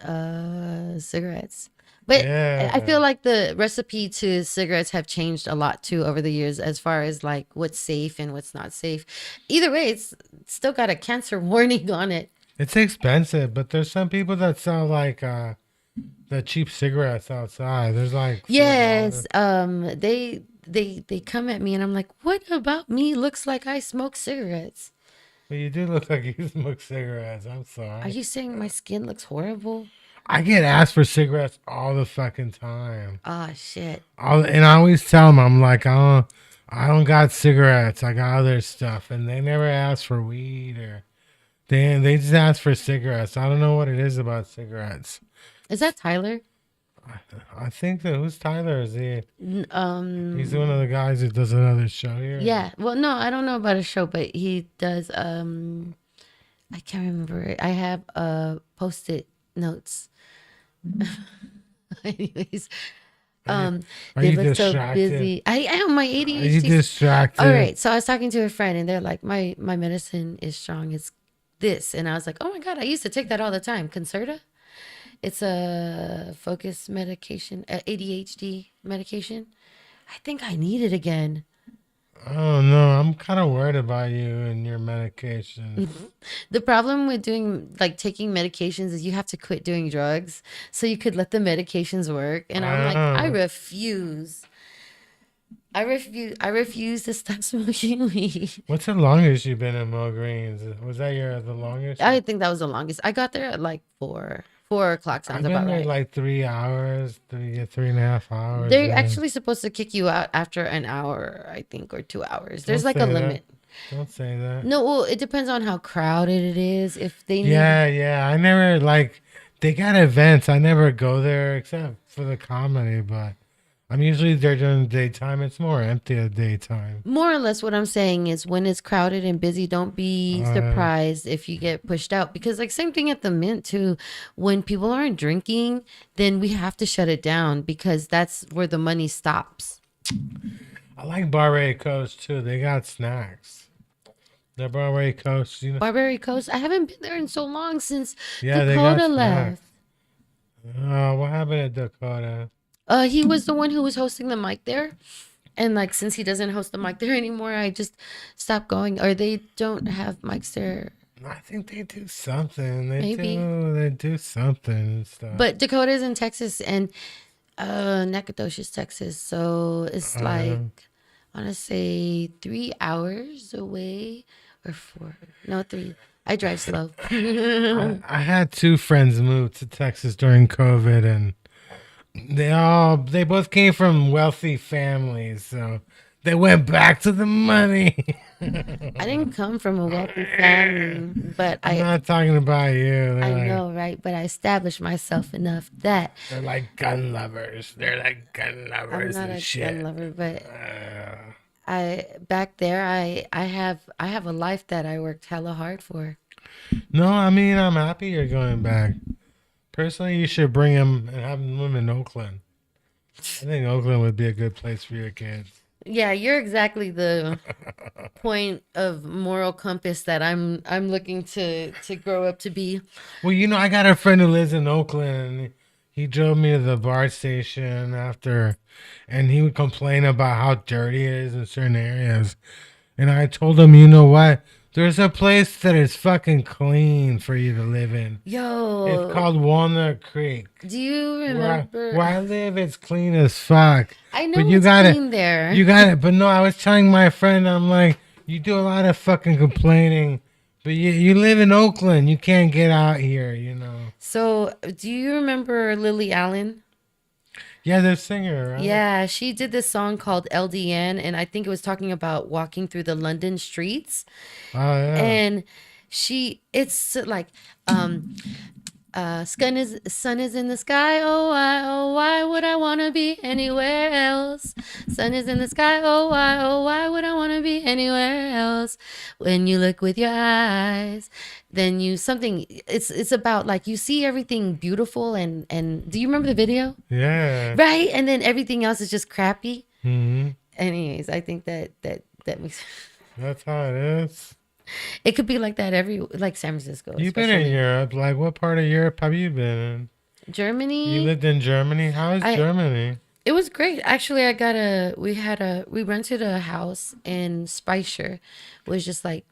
cigarettes. But Yeah. I feel like the recipe to cigarettes have changed a lot too over the years, as far as like what's safe and what's not safe. Either way, it's still got a cancer warning on it. It's expensive, but there's some people that sell like the cheap cigarettes outside. There's like Yes, $4. they come at me and I'm like, what about me looks like I smoke cigarettes? But you do look like you smoke cigarettes. I'm Are sorry. you saying my skin looks horrible? I get asked for cigarettes all the fucking time. Ah, shit. And I always tell them, I'm like, I don't got cigarettes. I got other stuff. And they never ask for weed or they just ask for cigarettes. I don't know what it is about cigarettes. Is that Tyler? I think that who's Tyler? Is he? N- He's one of the guys who does another show here. Yeah. Well, no, I don't know about a show, but he does. I can't remember it. I have post-it notes. Anyways, Are they you look so distracted? busy. I am my Are you ADHD. distracted? All right, so I was talking to a friend, and they're like, "My medicine is strong. It's this," and I was like, "Oh my god, I used to take that all the time. Concerta. It's a focus medication, ADHD medication. I think I need it again." Oh no, I'm kind of worried about you and your medication. The problem with taking medications is you have to quit doing drugs so you could let the medications work. And I'm like, I Oh. refuse. I refuse to stop smoking weed. What's the longest you've been in Greens? Was that the longest? I think that was the longest. I got there at like 4 o'clock I've sounds been about there right. like 3 hours, 3.5 hours. They're yeah. actually supposed to kick you out after an hour, I think, or 2 hours. There's Don't like a say that. limit. Don't say that. No, well, it depends on how crowded it is. If they need Yeah. I never they got events. I never go there except for the comedy, but I'm usually there during the daytime. It's more empty at daytime. more or less what I'm saying is when it's crowded and busy, don't be surprised if you get pushed out. Because like same thing at the Mint too. When people aren't drinking, then we have to shut it down because that's where the money stops. I like Barbary Coast too. They got snacks. The Barbary Coast, you know. Barbary Coast, I haven't been there in so long since Yeah, they got Dakota snacks. left. Oh, what happened to Dakota? He was the one who was hosting the mic there. And like since he doesn't host the mic there anymore, I just stopped going. Or they don't have mics there. I think they do something. Maybe. They do something and stuff. But Dakota's in Texas and Nacogdoches, Texas. So it's like I want to say 3 hours away or 4. No, 3. I drive slow. I had 2 friends move to Texas during COVID, and they both came from wealthy families, so they went back to the money. I didn't come from a wealthy family, but I'm not talking about you. They're I like, know, right? But I established myself enough that they're like gun lovers. They're like gun I'm lovers not and a shit. gun lover, but Uh, back there I have a life that I worked hella hard for. no, I mean I'm happy you're going back. Personally, you should bring him and have him live in Oakland. I think Oakland would be a good place for your kids. Yeah, you're exactly the point of moral compass that I'm looking to grow up to be. Well, I got a friend who lives in Oakland. And he drove me to the BART station after, and he would complain about how dirty it is in certain areas. And I told him, you know what? There's a place that is fucking clean for you to live in. Yo, It's called Walnut Creek. do you Where remember? I live, it's clean as fuck. I know But you it's got clean there. You got it. But no, I was telling my friend, I'm like, you do a lot of fucking complaining, but you live in Oakland. You can't get out here, you know. So, do you remember Lily Allen? Yeah, the singer, right? Yeah, she did this song called LDN, and I think it was talking about walking through the London streets. Oh, yeah. And it's like, sun is in the sky. Oh why would I want to be anywhere else? Sun is in the sky. Oh why would I want to be anywhere else? When you look with your eyes, then it's about like you see everything beautiful and do you remember the video? Yeah. Right? And then everything else is just crappy. Hmm. Anyways, I think that makes That's how it is. it could be like that like San Francisco. You've been in especially. Europe. Like, what part of Europe have you been in? Germany. You lived in Germany? How is Germany? It was great. Actually, we rented a house in Speicher. It was just like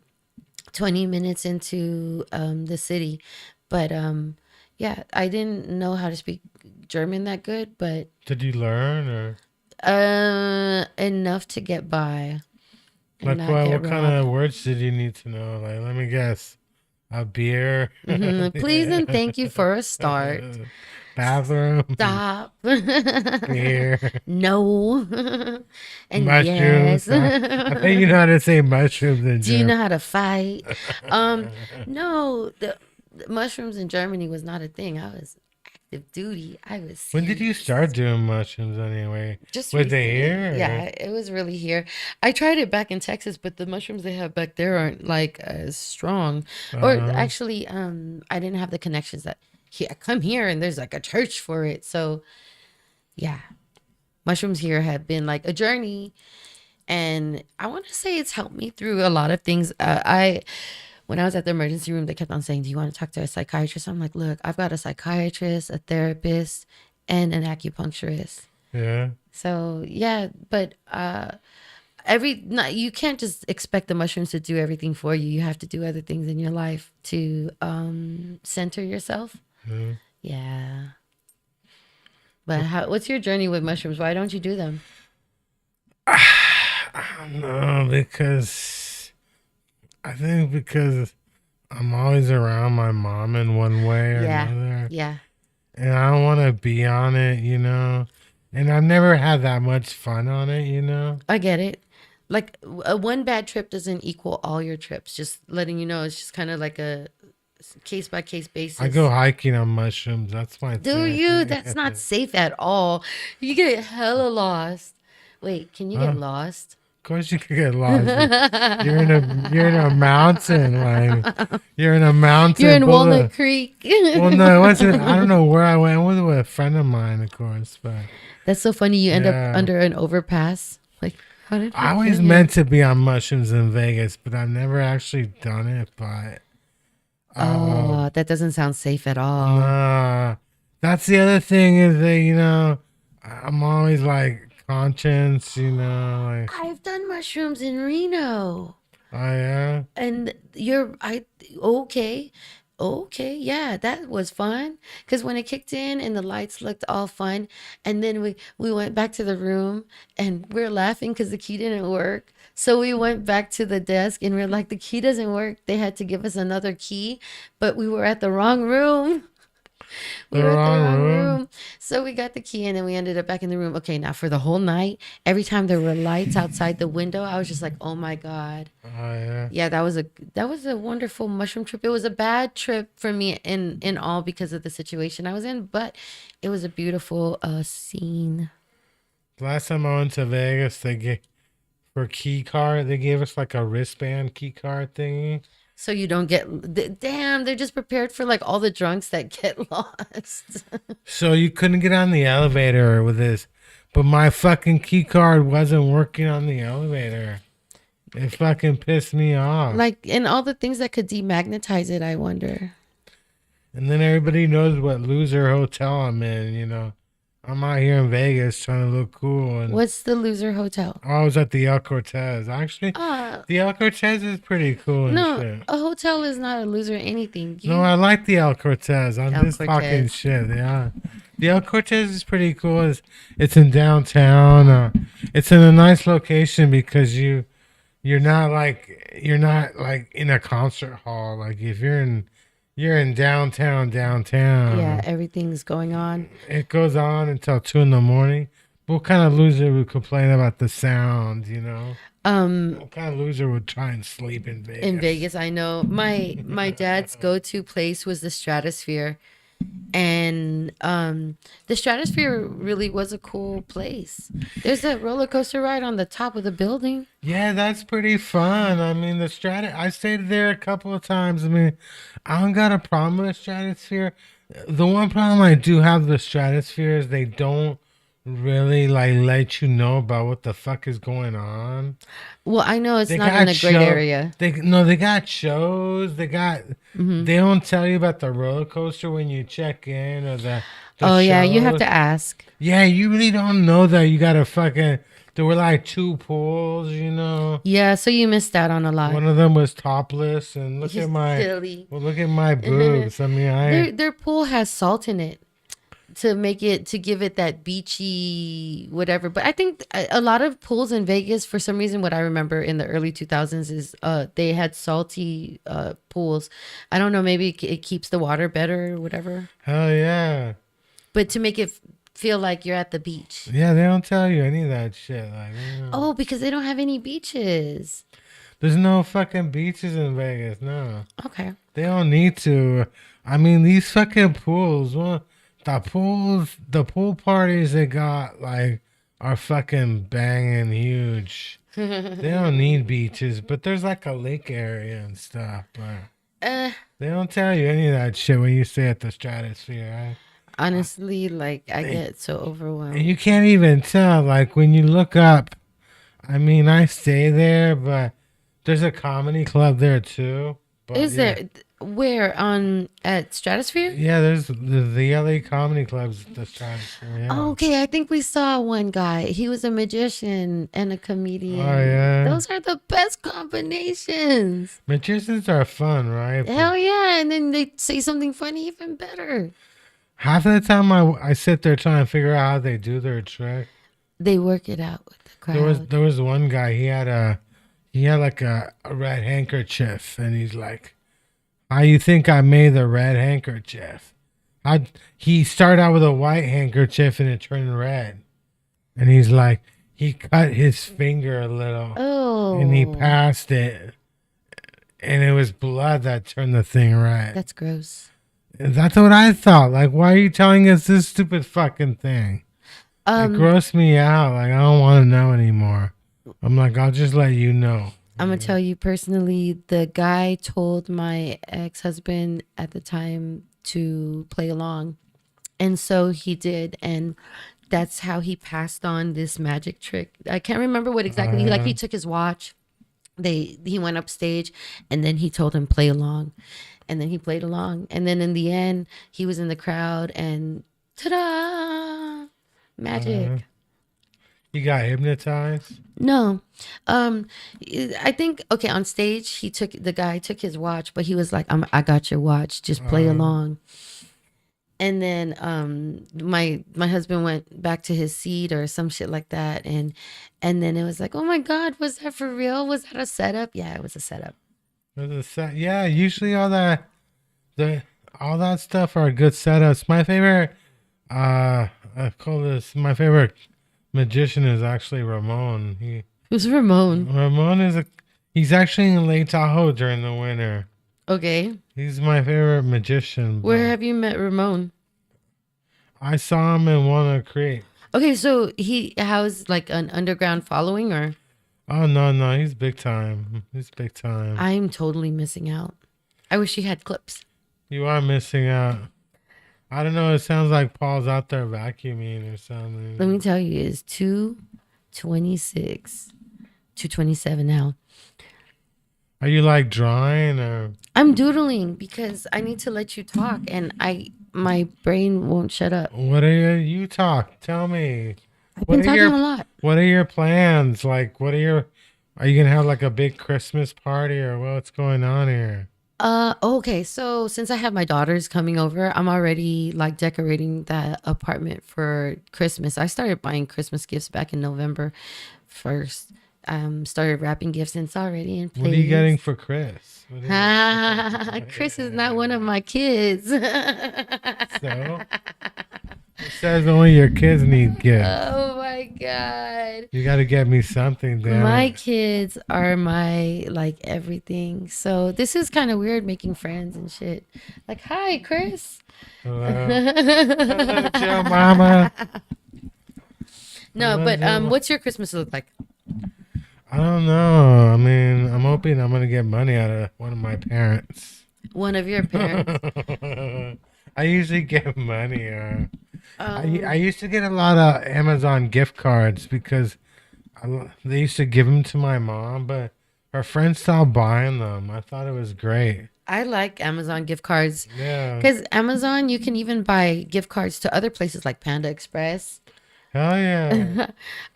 20 minutes into the city. But yeah, I didn't know how to speak German that good, but Did you learn or? enough to get by. Like, what kind of words did you need to know? Like, let me guess. A beer? Please and thank you for a start. Bathroom? Stop. Beer? No. And Mushrooms? yes. I think you know how to say mushrooms in Do you German. know how to fight? No, the mushrooms in Germany was not a thing. I was active duty. I was When did you serious. start doing mushrooms anyway? Just Was they recently. here? or- Yeah, it was really here. I tried it back in Texas, but the mushrooms they have back there aren't like as strong. Or Uh-huh. actually, I didn't have the connections that come here and there's like a church for it. So yeah, mushrooms here have been like a journey, and I want to say it's helped me through a lot of things. When I was at the emergency room, they kept on saying, "Do you want to talk to a psychiatrist?" I'm like, "Look, I've got a psychiatrist, a therapist, and an acupuncturist." Yeah. So yeah, but you can't just expect the mushrooms to do everything for you. You have to do other things in your life to center yourself. Yeah. Yeah. But what's your journey with mushrooms? Why don't you do them? I don't know, because I think because I'm always around my mom in one way or Yeah. another. Yeah. And I don't want to be on it, you know. And I've never had that much fun on it, you know. I get it. Like one bad trip doesn't equal all your trips. Just letting you know, it's just kind of like a case by case basis. I go hiking on mushrooms. That's my Do thing. you? That's not safe at all. You get hella lost. Wait, can you get lost? Of course, you could get lost. You're in a mountain, like you're in a mountain. You're in full Walnut of- Creek. Well, no, it wasn't. I don't know where I went. I was with a friend of mine, of course, but That's so funny. You end Yeah. up under an overpass. Like, how did you I always get here? meant to be on mushrooms in Vegas, but I've never actually done it. But Oh, that doesn't sound safe at all. that's the other thing is that, you know, I'm always like conscience, you know, like, I've done mushrooms in Reno. oh yeah, And okay, yeah, that was fun. Because when it kicked in and the lights looked all fun, and then we went back to the room and we're laughing because the key didn't work. So we went back to the desk and we're like, the key doesn't work. They had to give us another key, but we were at the wrong room. We The were at the wrong wrong room? room. So we got the key and then we ended up back in the room. Okay, now for the whole night, every time there were lights outside the window, I was just like, oh my God. oh yeah. Yeah, that was a wonderful mushroom trip. It was a bad trip for me in all because of the situation I was in, but it was a beautiful scene. Last time I went to Vegas, for key card, they gave us like a wristband key card thingy. So you don't damn, they're just prepared for like all the drunks that get lost. So you couldn't get on the elevator with this, but my fucking key card wasn't working on the elevator. It fucking pissed me off. Like, and all the things that could demagnetize it, I wonder. And then everybody knows what loser hotel I'm in, you know. I'm out here in Vegas trying to look cool. And What's the loser hotel? I was at the El Cortez. Actually, the El Cortez is pretty cool and No, shit. a hotel is not a loser anything. No, I like the El Cortez. I'm El just talking Cortez. shit. Yeah. The El Cortez is pretty cool. It's in downtown. It's in a nice location because you're not like in a concert hall. Like if you're in downtown. Yeah, everything's going on. It goes on until 2 a.m. What kind of loser would complain about the sound, you know? What kind of loser would try and sleep in Vegas? In Vegas, I know. My dad's go-to place was the Stratosphere. And the Stratosphere really was a cool place. There's that roller coaster ride on the top of the building. Yeah, that's pretty fun. I mean, I stayed there a couple of times. I mean, I don't got a problem with the Stratosphere. The one problem I do have with the Stratosphere is they don't really like let you know about what the fuck is going on. Well, I know it's They not got in a great area. They got shows. They don't tell you about the roller coaster when you check in or the Oh yeah, you have shows. to ask. Yeah, you really don't know that you gotta fucking. There were like 2 pools, you know. Yeah, so you missed out on a lot. One of them was topless, and look Just at my silly. well, look at my boobs. I mean, Their pool has salt in it to give it that beachy whatever. But I think a lot of pools in Vegas, for some reason, what I remember in the early 2000s is they had salty pools. I don't know, maybe it keeps the water better or whatever. hell yeah, But to make it feel like you're at the beach. yeah. They don't tell you any of that shit. Like, you know. Oh, because they don't have any beaches. There's no fucking beaches in Vegas. No, Okay. they don't need to. I mean, these fucking pools. Well, the pool parties they got like are fucking banging huge. They don't need beaches, but there's like a lake area and stuff. But they don't tell you any of that shit when you stay at the Stratosphere. Right? Honestly, like I get so overwhelmed. And you can't even tell. Like when you look up, I mean, I stay there, but there's a comedy club there too. But Is yeah. there where on at Stratosphere? Yeah, there's the LA comedy clubs at the Stratosphere. Yeah. Okay, I think we saw one guy. He was a magician and a comedian. Oh, yeah. Those are the best combinations. Magicians are fun, right? Hell yeah. And then they say something funny even better. Half of the time I sit there trying to figure out how they do their trick. They work it out with the crowd. There was one guy, he had like a red handkerchief, and he's like, how you think I made the red handkerchief? He started out with a white handkerchief and it turned red. And he's like, he cut his finger a little Oh. and he passed it. And it was blood that turned the thing red. That's gross. That's what I thought. Like, why are you telling us this stupid fucking thing? It grossed me out. Like, I don't want to know anymore. I'm like, I'll just let you know. I'm going to tell you personally, the guy told my ex-husband at the time to play along. And so he did. And that's how he passed on this magic trick. I can't remember what exactly. He took his watch. He went upstage and then he told him play along. And then he played along. And then in the end, he was in the crowd and ta-da! Magic. You got hypnotized? No. I think okay, on stage the guy took his watch, but he was like, I got your watch, just play along. And then my husband went back to his seat or some shit like that, and then it was like, oh my God, was that for real? Was that a setup? Yeah, it was a setup. Yeah, usually all that stuff are good setups. My favorite my favorite magician is actually Ramon. Who's Ramon? Ramon he's actually in Lake Tahoe during the winter. Okay. He's my favorite magician. Where have you met Ramon? I saw him in Walnut Creek. Okay, so he has like an underground following or? Oh, no, he's big time. He's big time. I'm totally missing out. I wish he had clips. You are missing out. I don't know. It sounds like Paul's out there vacuuming or something. Let me tell you, it's 2:26, 2:27 now. Are you like drawing or I'm doodling because I need to let you talk, and my brain won't shut up. what are you talk? Tell me. I've What been are talking your a lot. What are your plans? Like, are you gonna have like a big Christmas party or what's going on here? Okay. So since I have my daughters coming over, I'm already like decorating the apartment for Christmas. I started buying Christmas gifts back in November 1st. Started wrapping gifts, and it's already in What are you getting place. for Chris? What are Chris is not one of my kids. So it says only your kids need gifts. Oh my God. You got to get me something, damn My it. kids are my like everything. So this is kind of weird making friends and shit. Like, hi, Chris. Hello, hello, Joe Mama. No, Hello, but Joe. what's your Christmas look like? I don't know. I mean, I'm hoping I'm gonna get money out of one of my parents. One of your parents. I usually get money. I Um, used to get a lot of Amazon gift cards because they used to give them to my mom, but her friends stopped buying them. I thought it was great. I like Amazon gift cards Yeah. because Amazon, you can even buy gift cards to other places like Panda Express. Hell yeah.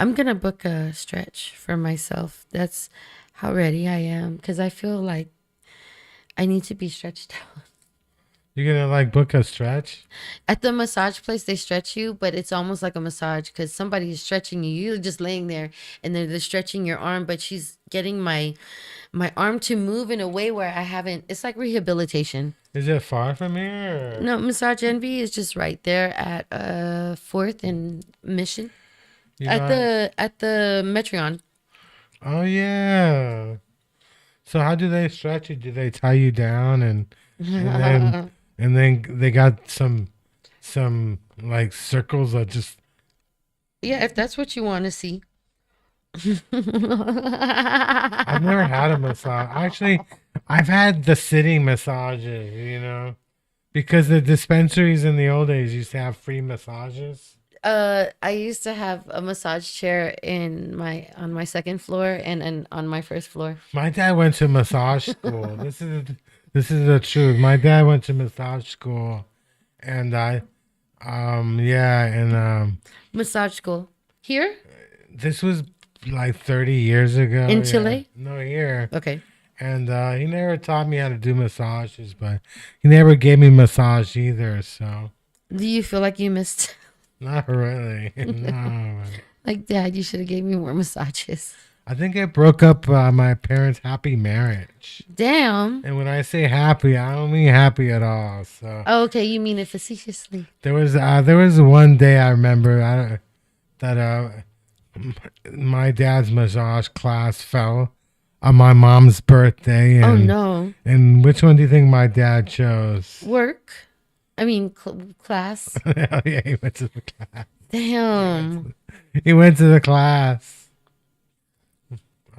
I'm gonna book a stretch for myself. That's how ready I am because I feel like I need to be stretched out. You're gonna like book a stretch? At the massage place, they stretch you, but it's almost like a massage because somebody is stretching you. You're just laying there, and they're stretching your arm, but she's getting my arm to move in a way where I haven't. It's like rehabilitation. Is it far from here? No, Massage Envy is just right there at 4th and Mission You at got- the Metreon. Oh yeah. So how do they stretch you? Do they tie you down and then they got some like circles that just Yeah, if that's what you want to see. I've never had a massage. Actually, I've had the sitting massages, because the dispensaries in the old days used to have free massages. I used to have a massage chair on my second floor and on my first floor. My dad went to massage school. This is the truth. My dad went to massage school, and Massage school. Here? this was like 30 years ago. In yeah. Chile? No, here. Okay. And he never taught me how to do massages, but he never gave me massage either. So Do you feel like you missed not really. No. like Dad, you should have gave me more massages. I think it broke up my parents' happy marriage. Damn. And when I say happy, I don't mean happy at all. So Oh, okay, you mean it facetiously. there was one day I remember that my dad's massage class fell on my mom's birthday. And, Oh no. And which one do you think my dad chose? Work. I mean class. Hell yeah, he went to the class. Damn. He went to the class.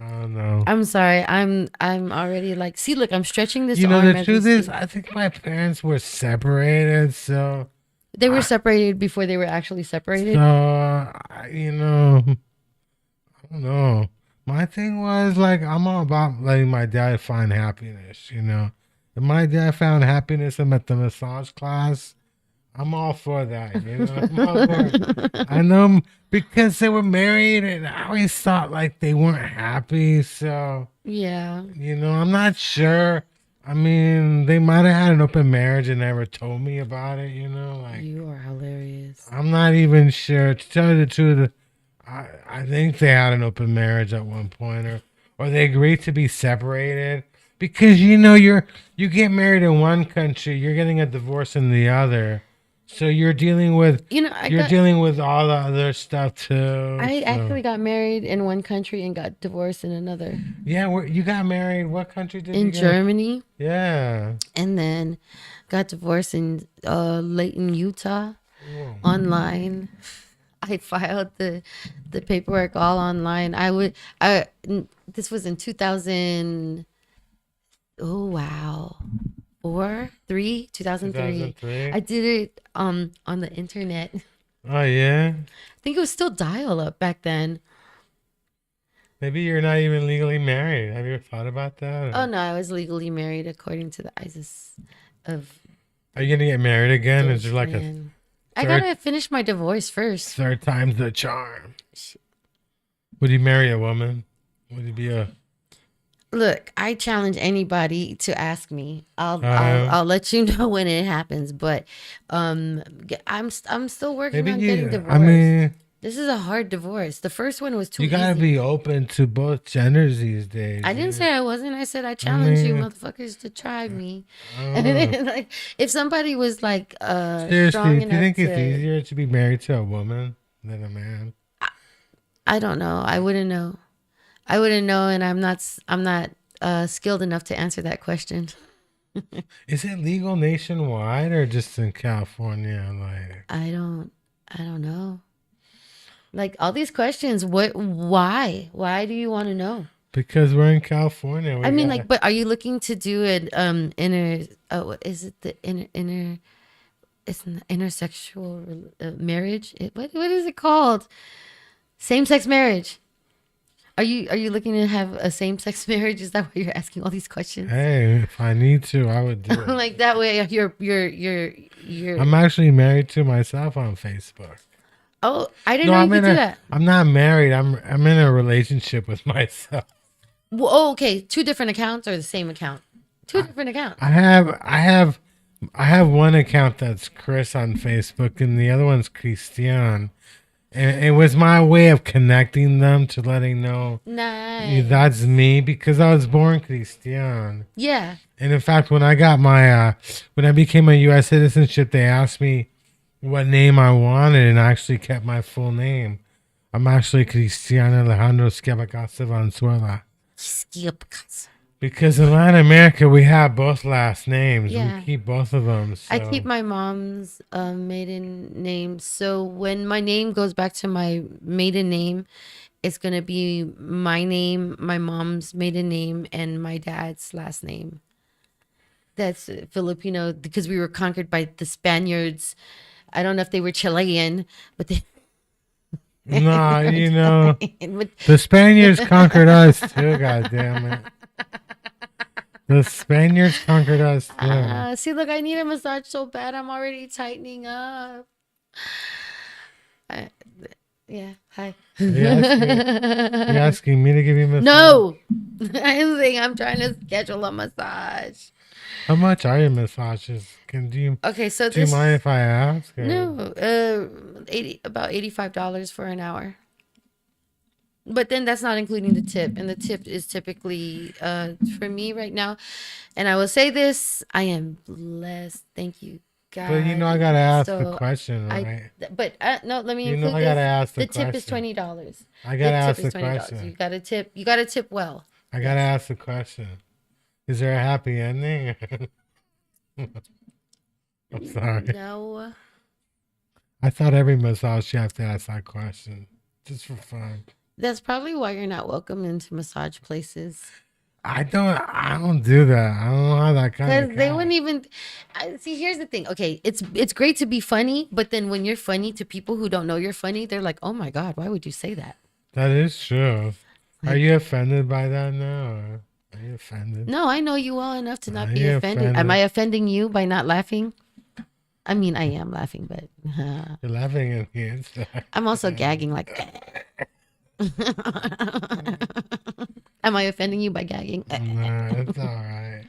I don't know. I'm sorry. I'm already like, see, look, I'm stretching this You know, arm the as truth we is, speak. I think my parents were separated, so They were separated before they were actually separated. I don't know. My thing was like I'm all about letting my dad find happiness. If my dad found happiness at the massage class, I'm all for that. I'm all for it. I know because they were married, and I always thought like they weren't happy. So Yeah. I'm not sure. I mean, they might have had an open marriage and never told me about it. Like. You are hilarious. I'm not even sure. To tell you the truth, I think they had an open marriage at one point, or they agreed to be separated. Because you get married in one country, you're getting a divorce in the other, so you're dealing with dealing with all the other stuff too. I so. actually got married in one country and got divorced in another. Yeah, you got married. What country did you In get? Germany, Yeah. and then got divorced in Layton, Utah, Oh. online. I filed the paperwork all online. This was in 2000. Oh wow, 2003. 2003. I did it on the internet. Oh yeah. I think it was still dial up back then. Maybe you're not even legally married. Have you ever thought about that? Oh no, I was legally married according to the ISIS of Are you gonna get married again? Is Deutsch there like a man. I third gotta finish my divorce first. third time's the charm? Would you marry a woman? Would you be a Look, I challenge anybody to ask me. I'll Uh, I'll let you know when it happens. But I'm still working maybe on getting you? divorced. I mean, This is a hard divorce. The first one was too you gotta easy. be open to both genders these days. I didn't dude. say I wasn't. I said I challenge you mean, motherfuckers to try me. I And don't know. then, like, if somebody was like Seriously, strong do you enough think it's to, easier to be married to a woman than a man? I don't know. I wouldn't know. I wouldn't know, and I'm not skilled enough to answer that question. Is it legal nationwide or just in California? Like, I don't know. Like all these questions, why do you want to know? because we're in California, we I mean, gotta- like, but are you looking to do an inner? What is it? The inner? It's an intersexual marriage. What is it called? Same sex marriage. Are you looking to have a same sex marriage? Is that why you're asking all these questions? hey, if I need to, I would do it. Like that way, you're. I'm actually married to myself on Facebook. Oh, I didn't No, know you I'm could in do a. that. I'm not married. I'm in a relationship with myself. Well, oh, okay. Two different accounts or the same account? Two different accounts. I have one account that's Chris on Facebook, and the other one's Christian. And it was my way of connecting them to letting know Nice. that's me because I was born Christian. Yeah. And in fact, when I got my when I became a U.S. citizenship, they asked me what name I wanted, and I actually kept my full name. I'm actually Cristian Alejandro Schiavacasa Valenzuela. Skip. Because in Latin America, we have both last names. Yeah. We keep both of them. So. I keep my mom's maiden name. So when my name goes back to my maiden name, it's going to be my name, my mom's maiden name, and my dad's last name. That's Filipino because we were conquered by the Spaniards. I don't know if they were Chilean, but they. No, you know, But the Spaniards conquered us too, God damn it. The Spaniards conquered us too. see, look, I need a massage so bad. I'm already tightening up. I, yeah, hi. You asking me to give you a massage? No, I'm saying I'm trying to schedule a massage. How much are your massages? Okay, so Do you this mind if I ask? or- no, about $85 for an hour. But then that's not including the tip, and the tip is typically for me right now. And I will say this: I am blessed. Thank you, God. But you know I gotta ask the So question, right? But no, let me You include know I gotta this. ask the tip is question. $20. I gotta ask tip the is $20. question. You gotta tip. You gotta tip well. I gotta ask the question. Is there a happy ending? I'm sorry. No. I thought every massage you have to ask that question, just for fun. That's probably why you're not welcome into massage places. I don't do that. I don't know how that kind Because of. they wouldn't even see. Here's the thing. Okay, it's great to be funny, but then when you're funny to people who don't know you're funny, they're like, "Oh my God, why would you say that?" That is true. Are you offended by that now? Or are you offended? No, I know you well enough to not Are be you offended. Am offended? I offending you by not laughing? I mean, I am laughing, but You're laughing at me inside. I'm also gagging like. Am I offending you by gagging? No, it's all right.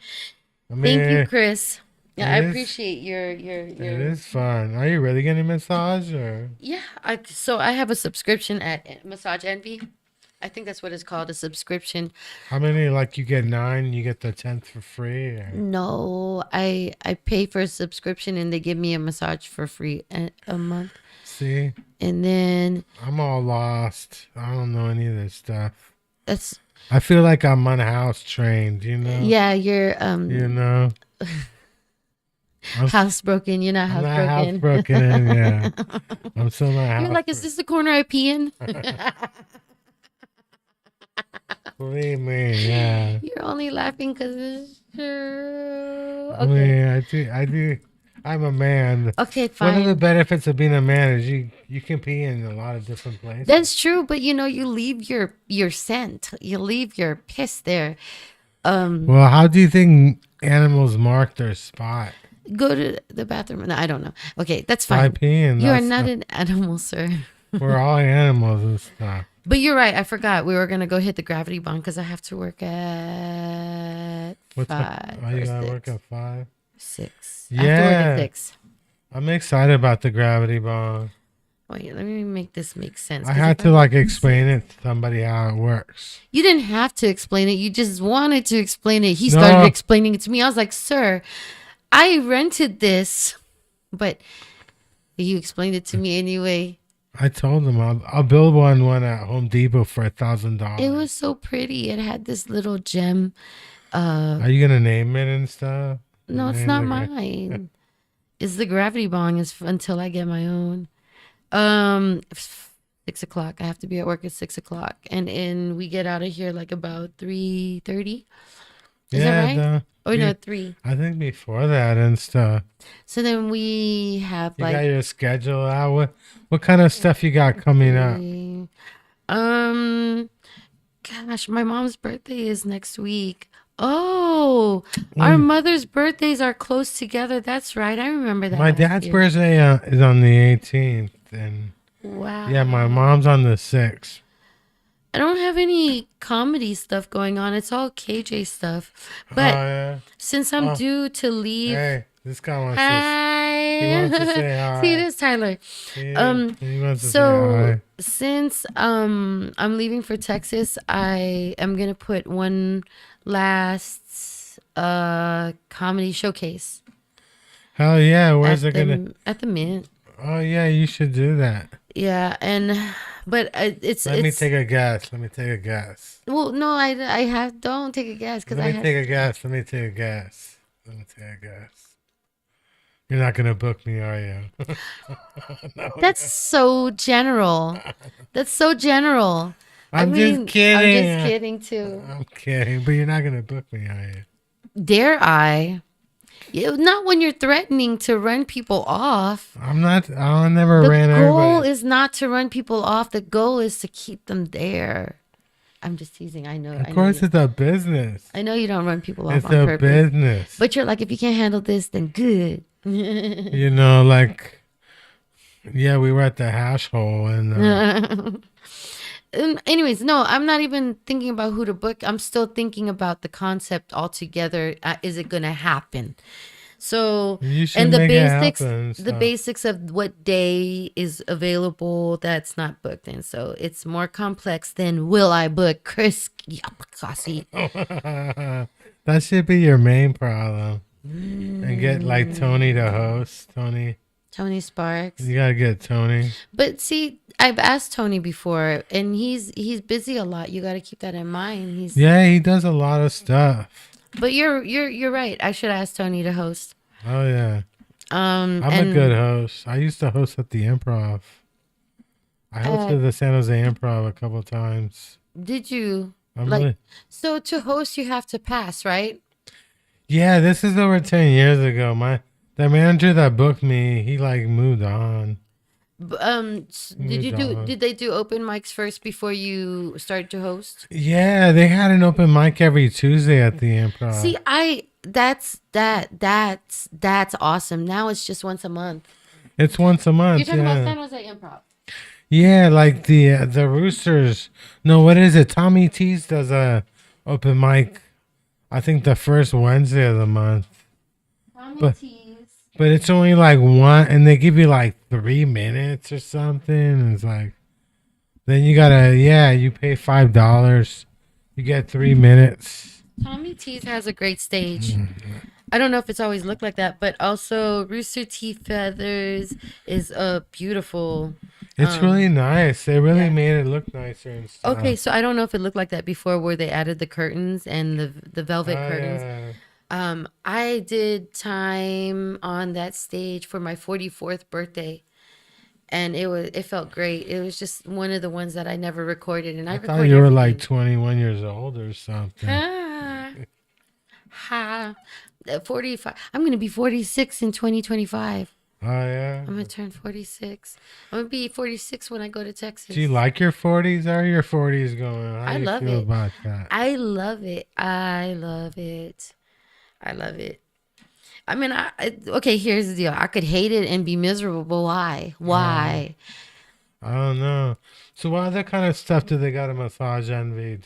I mean, Thank you, Chris. Yeah, I it is- appreciate your It is fun. Are you really getting a massage or? Yeah, so I have a subscription at Massage Envy. I think that's what it's called, a subscription. How many? Like you get 9, you get the 10th for free. Or? No, I pay for a subscription and they give me a massage for free a month. See, And then I'm all lost. I don't know any of this stuff. that's I feel like I'm unhouse trained. You know. yeah, you're You know. I'm, housebroken. You're not I'm not housebroken. housebroken in. Yeah. I'm still not housebroken. You're like, is this the corner I pee in? Believe me, yeah. You're only laughing because it's true. I Okay. mean, I'm a man. Okay, One of the fine. benefits of being a man is you can pee in a lot of different places. That's true, but you know, you leave your scent. You leave your piss there. Well, how do you think animals mark their spot? Go to the bathroom. No, I don't know. Okay, that's By fine. peeing. You are That's not an animal, sir. we're all animals and stuff. But you're right. I forgot we were gonna go hit the gravity bong because I have to work at What's five Oh, you or gotta six. work at 5? 6. I have to work Yeah. at 6. I'm excited about the gravity bong. Wait, let me make this make sense. I 'cause had if to I'm like making explain sense- it to somebody how it works. You didn't have to explain it. You just wanted to explain it. He No. started explaining it to me. I was like, "Sir, I rented this," but you explained it to me anyway. I told them I'll build one at Home Depot for $1,000. It was so pretty. It had this little gem. Are you gonna name it and stuff? No, it's Name not the mine. It's the gravity bong. Is until I get my own. 6 o'clock. I have to be at work at 6 o'clock, and we get out of here like about 3:30. Is that right? Or no, 3. I think before that and stuff. So then we have You like got your schedule out. What kind of stuff you got coming up? Gosh, my mom's birthday is next week. Oh, our mother's birthdays are close together. That's right. I remember that. My last dad's year. birthday is on the 18th, and Wow. yeah, my mom's on the 6th. I don't have any comedy stuff going on. It's all KJ stuff. But yeah. since I'm due to leave, Hey, this guy wants hi. He wants to say hi. See, it is Tyler. he wants to So say hi. since I'm leaving for Texas, I am gonna put one last comedy showcase Hell yeah, where's at it gonna? at the Mint. Oh yeah, you should do that. Yeah, but it's Let me take a guess. well, no, I have don't take a guess because Let me take a guess. You're not gonna book me, are you? No. That's so general. That's so general. I'm just kidding. I'm just kidding too. I'm kidding, but you're not gonna book me, are you? Dare I? Not when you're threatening to run people off. I'm not. I never The ran goal everybody. is not to run people off. The goal is to keep them there. I'm just teasing. I know. Of course, it's a business. I know you don't run people off It's on a purpose. business. But you're like, if you can't handle this, then good. You know, like, yeah, we were at the hash hole, and Anyways, no, I'm not even thinking about who to book. I'm still thinking about the concept altogether. Is it going to happen? So, you should and the make it basics, happen and the stuff. basics of what day is available that's not booked in. So it's more complex than will I book Chris Yapakasi? That should be your main problem. And get like Tony to host. Tony Sparks. You gotta get Tony. But see, I've asked Tony before, and he's busy a lot. You got to keep that in mind. Yeah, he does a lot of stuff. But you're right. I should ask Tony to host. Oh yeah, I'm a and good host. I used to host at the Improv. I hosted the San Jose Improv a couple times. Did you Really, so to host you have to pass, right? yeah, this is over 10 years ago. The manager that booked me, he like moved on. Did they do open mics first before you started to host? Yeah, they had an open mic every Tuesday at the Improv. See, that's awesome. Now it's just once a month. It's once a month. You're talking yeah. about San Jose Improv. Yeah, like the Roosters. No, what is it? Tommy T's does a open mic. I think the first Wednesday of the month. Tommy T's. But it's only like one, and they give you like 3 minutes or something. And it's like, then you gotta, you pay $5. You get 3 minutes. Tommy T's has a great stage. I don't know if it's always looked like that, but also Rooster T Feathers is a beautiful. It's really nice. They really made it look nicer and stuff. Okay, so I don't know if it looked like that before, where they added the curtains and the velvet curtains. Yeah. I did time on that stage for my 44th birthday, and it felt great. It was just one of the ones that I never recorded, and I I thought recorded you were everything. like 21 years old or something. Ha. 45. I'm gonna be 46 in 2025. Oh yeah. I'm gonna turn 46. I'm gonna be 46 when I go to Texas. Do you like your 40s? How are your 40s going? How I do you love feel it. about that? I love it. I love it. I love it. I mean, okay. Here's the deal. I could hate it and be miserable, but why? Why? I don't know. So what other kind of stuff do they got a massage envy?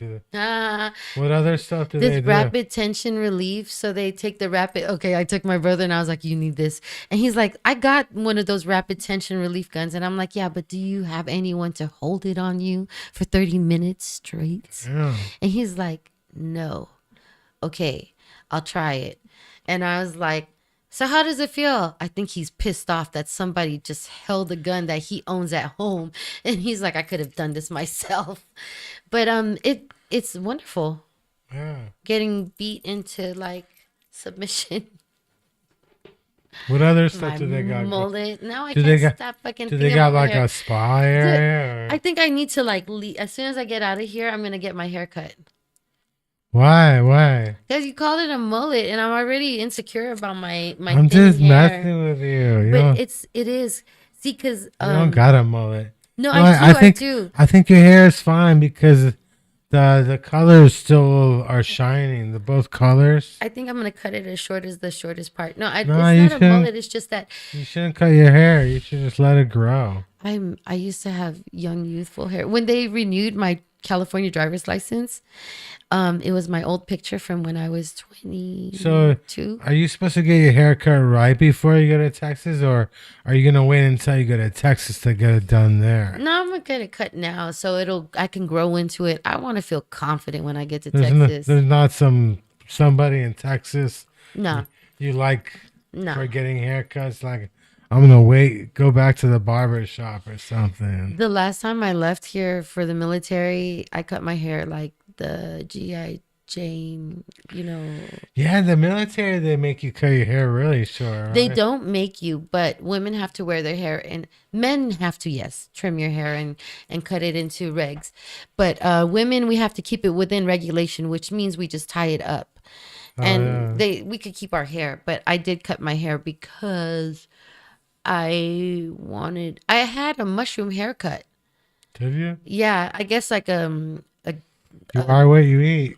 What other stuff do they This do? rapid tension relief. So they take the rapid. Okay, I took my brother and I was like, "You need this," and he's like, "I got one of those rapid tension relief guns," and I'm like, "Yeah, but do you have anyone to hold it on you for 30 minutes straight?" Yeah. And he's like, "No." Okay, I'll try it. And I was like, "So how does it feel?" I think he's pissed off that somebody just held a gun that he owns at home. And he's like, "I could have done this myself." But it's wonderful Yeah. getting beat into like submission. What other stuff My do they got? mullet. Now I Do can't they got- stop fucking Do thinking they got about my like hair. a spa area? I think I need to like leave. As soon as I get out of here, I'm gonna get my hair cut. Why? Why? Because you called it a mullet, and I'm already insecure about my I'm thin just hair. messing with you. You don't, But it is. See, because you don't got a mullet. no, No, I think do. I think your hair is fine because the colors still are shining. The both colors. I think I'm gonna cut it as short as the shortest part. No, No, it's you not a shouldn't. mullet. It's just that You shouldn't cut your hair. You should just let it grow. I used to have young, youthful hair. When they renewed my California driver's license, it was my old picture from when I was 22. So, are you supposed to get your hair cut right before you go to Texas, or are you gonna wait until you go to Texas to get it done there? No, I'm gonna get it cut now, so I can grow into it. I want to feel confident when I get to There's Texas. there's not somebody in Texas No, you like for no. getting haircuts. Like, I'm gonna go back to the barber shop or something. The last time I left here for the military, I cut my hair like the GI Jane. Yeah, the military, they make you cut your hair really short. They right? don't make you, but women have to wear their hair, and men have to, yes, trim your hair and cut it into regs. But women, we have to keep it within regulation, which means we just tie it up. And we could keep our hair, but I did cut my hair because I had a mushroom haircut. Did you? Yeah, I guess like You are what you eat.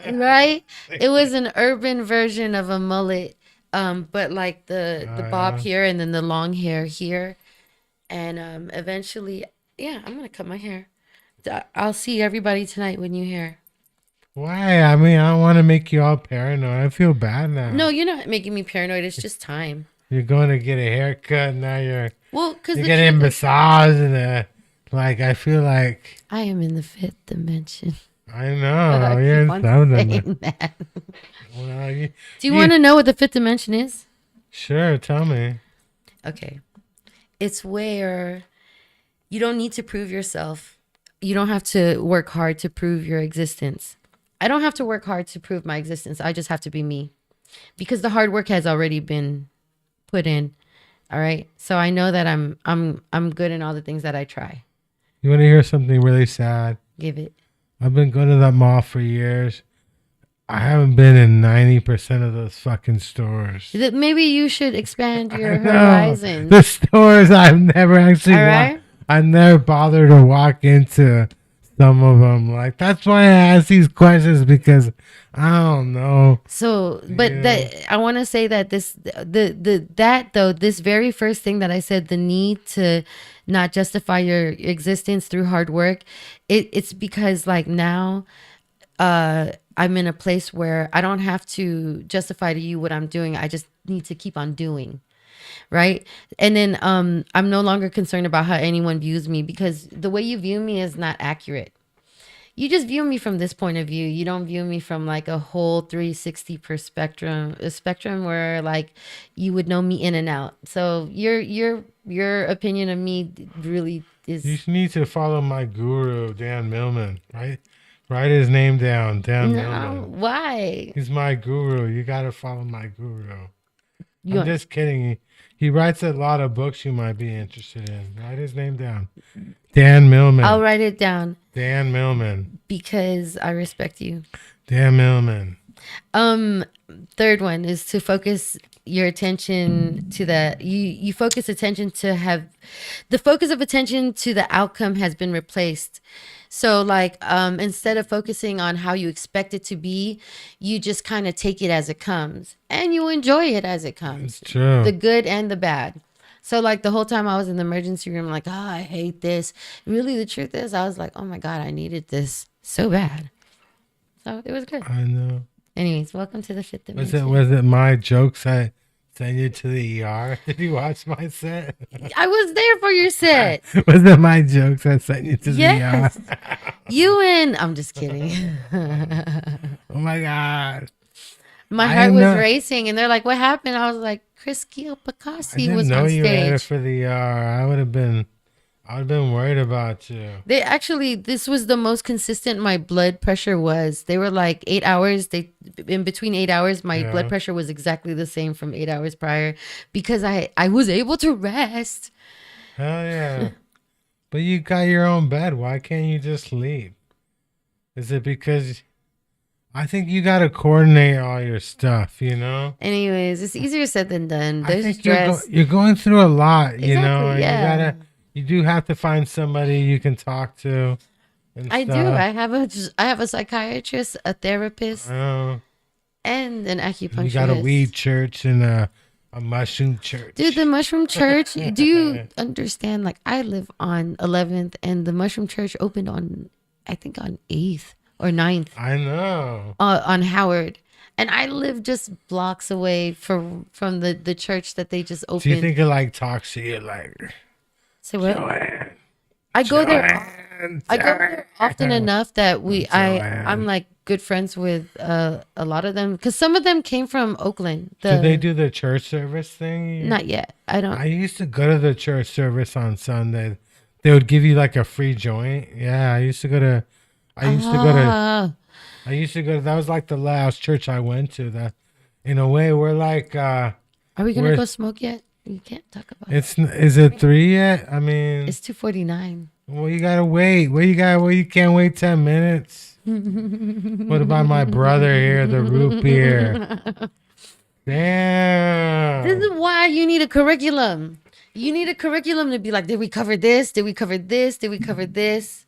right? It was an urban version of a mullet, but like the bob here and then the long hair here, and eventually, yeah, I'm gonna cut my hair. I'll see everybody tonight with new hair. Why? I mean, I don't want to make you all paranoid. I feel bad now. No, you're not making me paranoid. It's just time. You're going to get a haircut now. You're Because getting a massage and like I feel like I am in the fifth dimension. I know I you're keep in on something. saying that. Well, Do you want to know what the fifth dimension is? Sure, tell me. Okay. It's where you don't need to prove yourself. You don't have to work hard to prove your existence. I don't have to work hard to prove my existence. I just have to be me. Because the hard work has already been put in. All right? So I know that I'm good in all the things that I try. You want to hear something really sad? Give it. I've been going to that mall for years. I haven't been in 90% of those fucking stores. Maybe you should expand your I know. horizons. The stores I've never actually All right? I never bothered to walk into some of them. Like, that's why I ask these questions, because I don't know. So, but Yeah. that I want to say that this very first thing that I said, the need to not justify your existence through hard work, it's because like now I'm in a place where I don't have to justify to you what I'm doing. I just need to keep on doing. Right. And then I'm no longer concerned about how anyone views me, because the way you view me is not accurate. You just view me from this point of view. You don't view me from like a whole 360 a spectrum where like you would know me in and out. So your opinion of me really is. You need to follow my guru, Dan Millman, right? Write his name down, Dan No, Millman. why? He's my guru. You got to follow my guru. You I'm just kidding. He writes a lot of books you might be interested in. Write his name down. Dan Millman. I'll write it down Dan Millman. because I respect you. Dan Millman. Um, third one is to focus your attention to you focus attention to have the focus of attention to the outcome has been replaced. So like instead of focusing on how you expect it to be, you just kind of take it as it comes and you enjoy it as it comes. It's true. The good and the bad. So like the whole time I was in the emergency room, like, oh, I hate this. Really, the truth is I was like, oh my God, I needed this so bad. So it was good. I know. Anyways, welcome to the fifth Was dimension. it my jokes I sent you to the ER? Did you watch my set? I was there for your set. Was it my jokes I sent you to Yes. the ER? You and I'm just kidding. Oh my God. My I heart didn't was know- racing, and they're like, "What happened?" I was like, "Chris I Picasso didn't was know on you were headed stage." for the ER. I would have been worried about you. They actually, this was the most consistent my blood pressure was. They were like 8 hours. In between 8 hours, my Yeah. blood pressure was exactly the same from 8 hours prior because I was able to rest. Hell yeah. But you got your own bed. Why can't you just sleep? Is it because I think you got to coordinate all your stuff, you know? Anyways, it's easier said than done. I There's think stress. you're going through a lot, you know? Exactly, And yeah. you do have to find somebody you can talk to and I do. stuff. I have a psychiatrist, a therapist, I know. and an acupuncturist. You got a weed church and a mushroom church. Dude, the mushroom church. Do you understand? Like, I live on 11th, and the mushroom church opened on, I think, on 8th or 9th I know. on Howard, and I live just blocks away from the church that they just opened. Do you think it like talks to you like, Say what? Joanne, I go there. Joanne, I go there often enough that Joanne. I'm like good friends with a lot of them because some of them came from Oakland. Do they do the church service thing? Not yet. I don't. I used to go to the church service on Sunday. They would give you like a free joint. Yeah, I used to go to. I used to go to. Ah. I used to go to. That was like the last church I went to. That, in a way, we're like. Are we gonna Where's- go smoke yet? You can't talk about it. Is it 3 yet? I mean, It's 2:49. well, you gotta wait. You can't wait 10 minutes. What about my brother here, the root beer? Damn. This is why you need a curriculum. You need a curriculum to be like, did we cover this? Did we cover this? Did we cover this?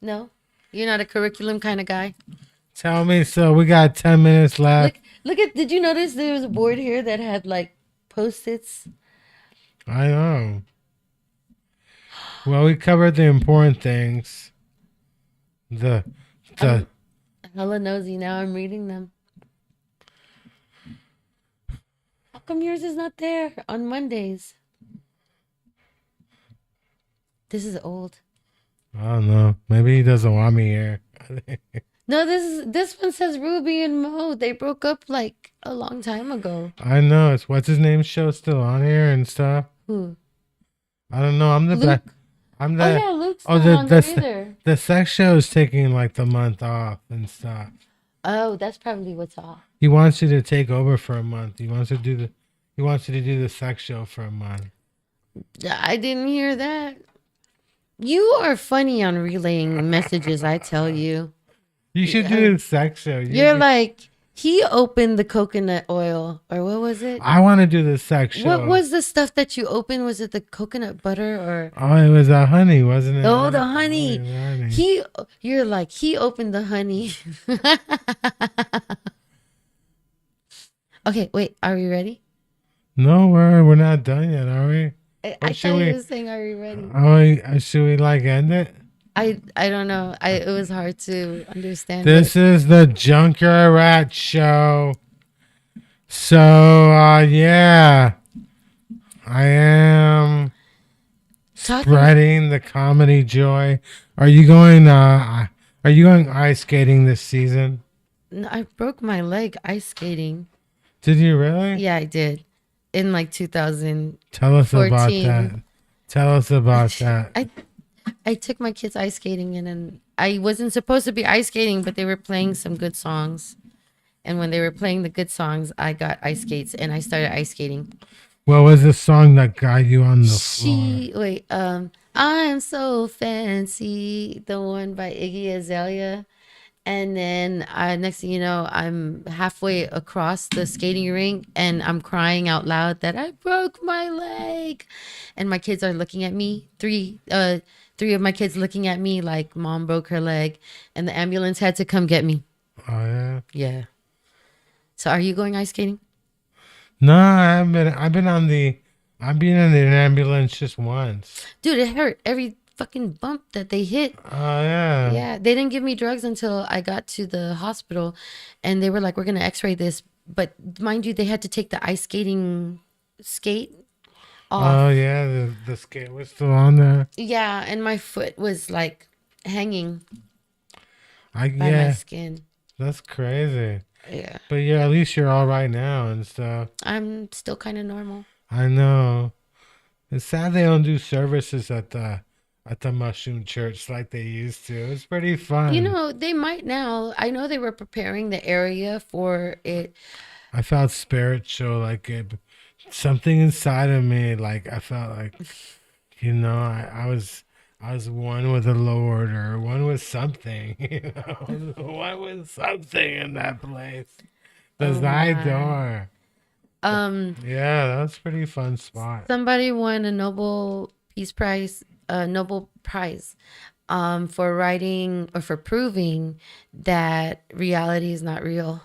No, you're not a curriculum kind of guy. Tell me so. We got 10 minutes left. Look at. Did you notice there was a board here that had like post-its? I know. Well, we covered the important things. The Hella nosy. Now I'm reading them. How come yours is not there on Mondays? This is old. I don't know. Maybe he doesn't want me here. No, this one says Ruby and Mo. They broke up like a long time ago. I know. It's what's his name show still on here and stuff. Who? I don't know. I'm the Luke? I'm Oh the yeah, Luke's oh, not on there either. the sex show is taking like the month off and stuff. Oh, that's probably what's off. He wants you to take over for a month. He wants you to do the sex show for a month. I didn't hear that. You are funny on relaying messages, I tell you. You should do the sex show. You're like, he opened the coconut oil, or what was it? I want to do the sex show. What was the stuff that you opened? Was it the coconut butter or? Oh, it was honey, wasn't it? Oh, the honey. Oh, the honey. You're like, he opened the honey. Okay, wait, are we ready? No, we're not done yet, are we? I should thought we- you were saying, are we ready? Should we like end it? I don't know. It was hard to understand. This is the Junkyard Rat show. So, yeah, I am Talking- spreading the comedy joy. Are you going ice skating this season? No, I broke my leg ice skating. Did you really? Yeah, I did. In like 2000. Tell us about 14. that. Tell us about that. I took my kids ice skating and then I wasn't supposed to be ice skating, but they were playing some good songs. And when they were playing the good songs, I got ice skates and I started ice skating. What was the song that got you on the floor? I'm so fancy, the one by Iggy Azalea. And then next thing you know, I'm halfway across the skating rink and I'm crying out loud that I broke my leg. And my kids are looking at me. Three of my kids looking at me like mom broke her leg. And the ambulance had to come get me. Oh yeah. Yeah. So are you going ice skating? No, I haven't been. I've been in an ambulance just once. Dude, it hurt. Every fucking bump that they hit. Oh yeah. Yeah, they didn't give me drugs until I got to the hospital, and they were like, "We're gonna X-ray this," but mind you, they had to take the ice skating skate off. Oh yeah, the skate was still on there. Yeah, and my foot was like hanging I by my yeah, skin. that's crazy. Yeah, But yeah, at least you're all right now and stuff. I'm still kind of normal. I know. It's sad they don't do services at the Mushroom Church like they used to. It's pretty fun. You know, they might now. I know they were preparing the area for it. I felt spiritual, like something inside of me. Like I felt like, I was one with the Lord or one with something. One with something in that place. The Oh side my. door. Yeah, that's a pretty fun spot. Somebody won a Nobel Prize, for writing or for proving that reality is not real.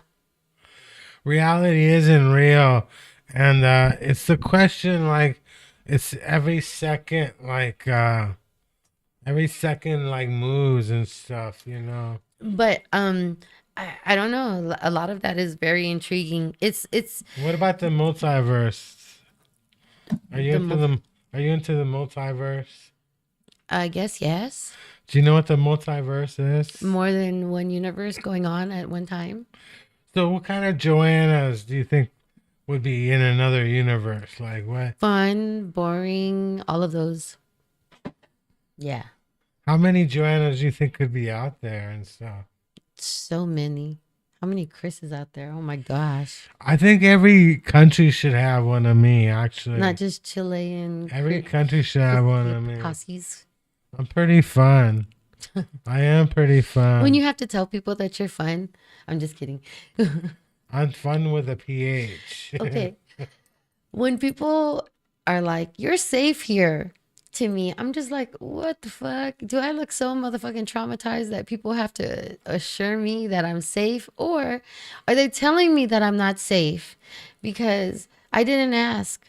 Reality isn't real, and it's the question. Like, it's every second, like moves and stuff. But I don't know. A lot of that is very intriguing. It's What about the multiverse? Are you The into Are you into the multiverse? I guess yes. Do you know what the multiverse is? More than one universe going on at one time. So, what kind of Joannas do you think would be in another universe? Like what? Fun, boring, all of those. Yeah. How many Joannas do you think could be out there and stuff? So many. How many Chris's out there? Oh my gosh. I think every country should have one of me, actually. Not just Chilean. Every country should have one of me. Picassis. I'm pretty fun. I am pretty fun. When you have to tell people that you're fun, I'm just kidding. I'm fun with a PH. Okay. When people are like, you're safe here to me, I'm just like, what the fuck? Do I look so motherfucking traumatized that people have to assure me that I'm safe? Or are they telling me that I'm not safe because I didn't ask?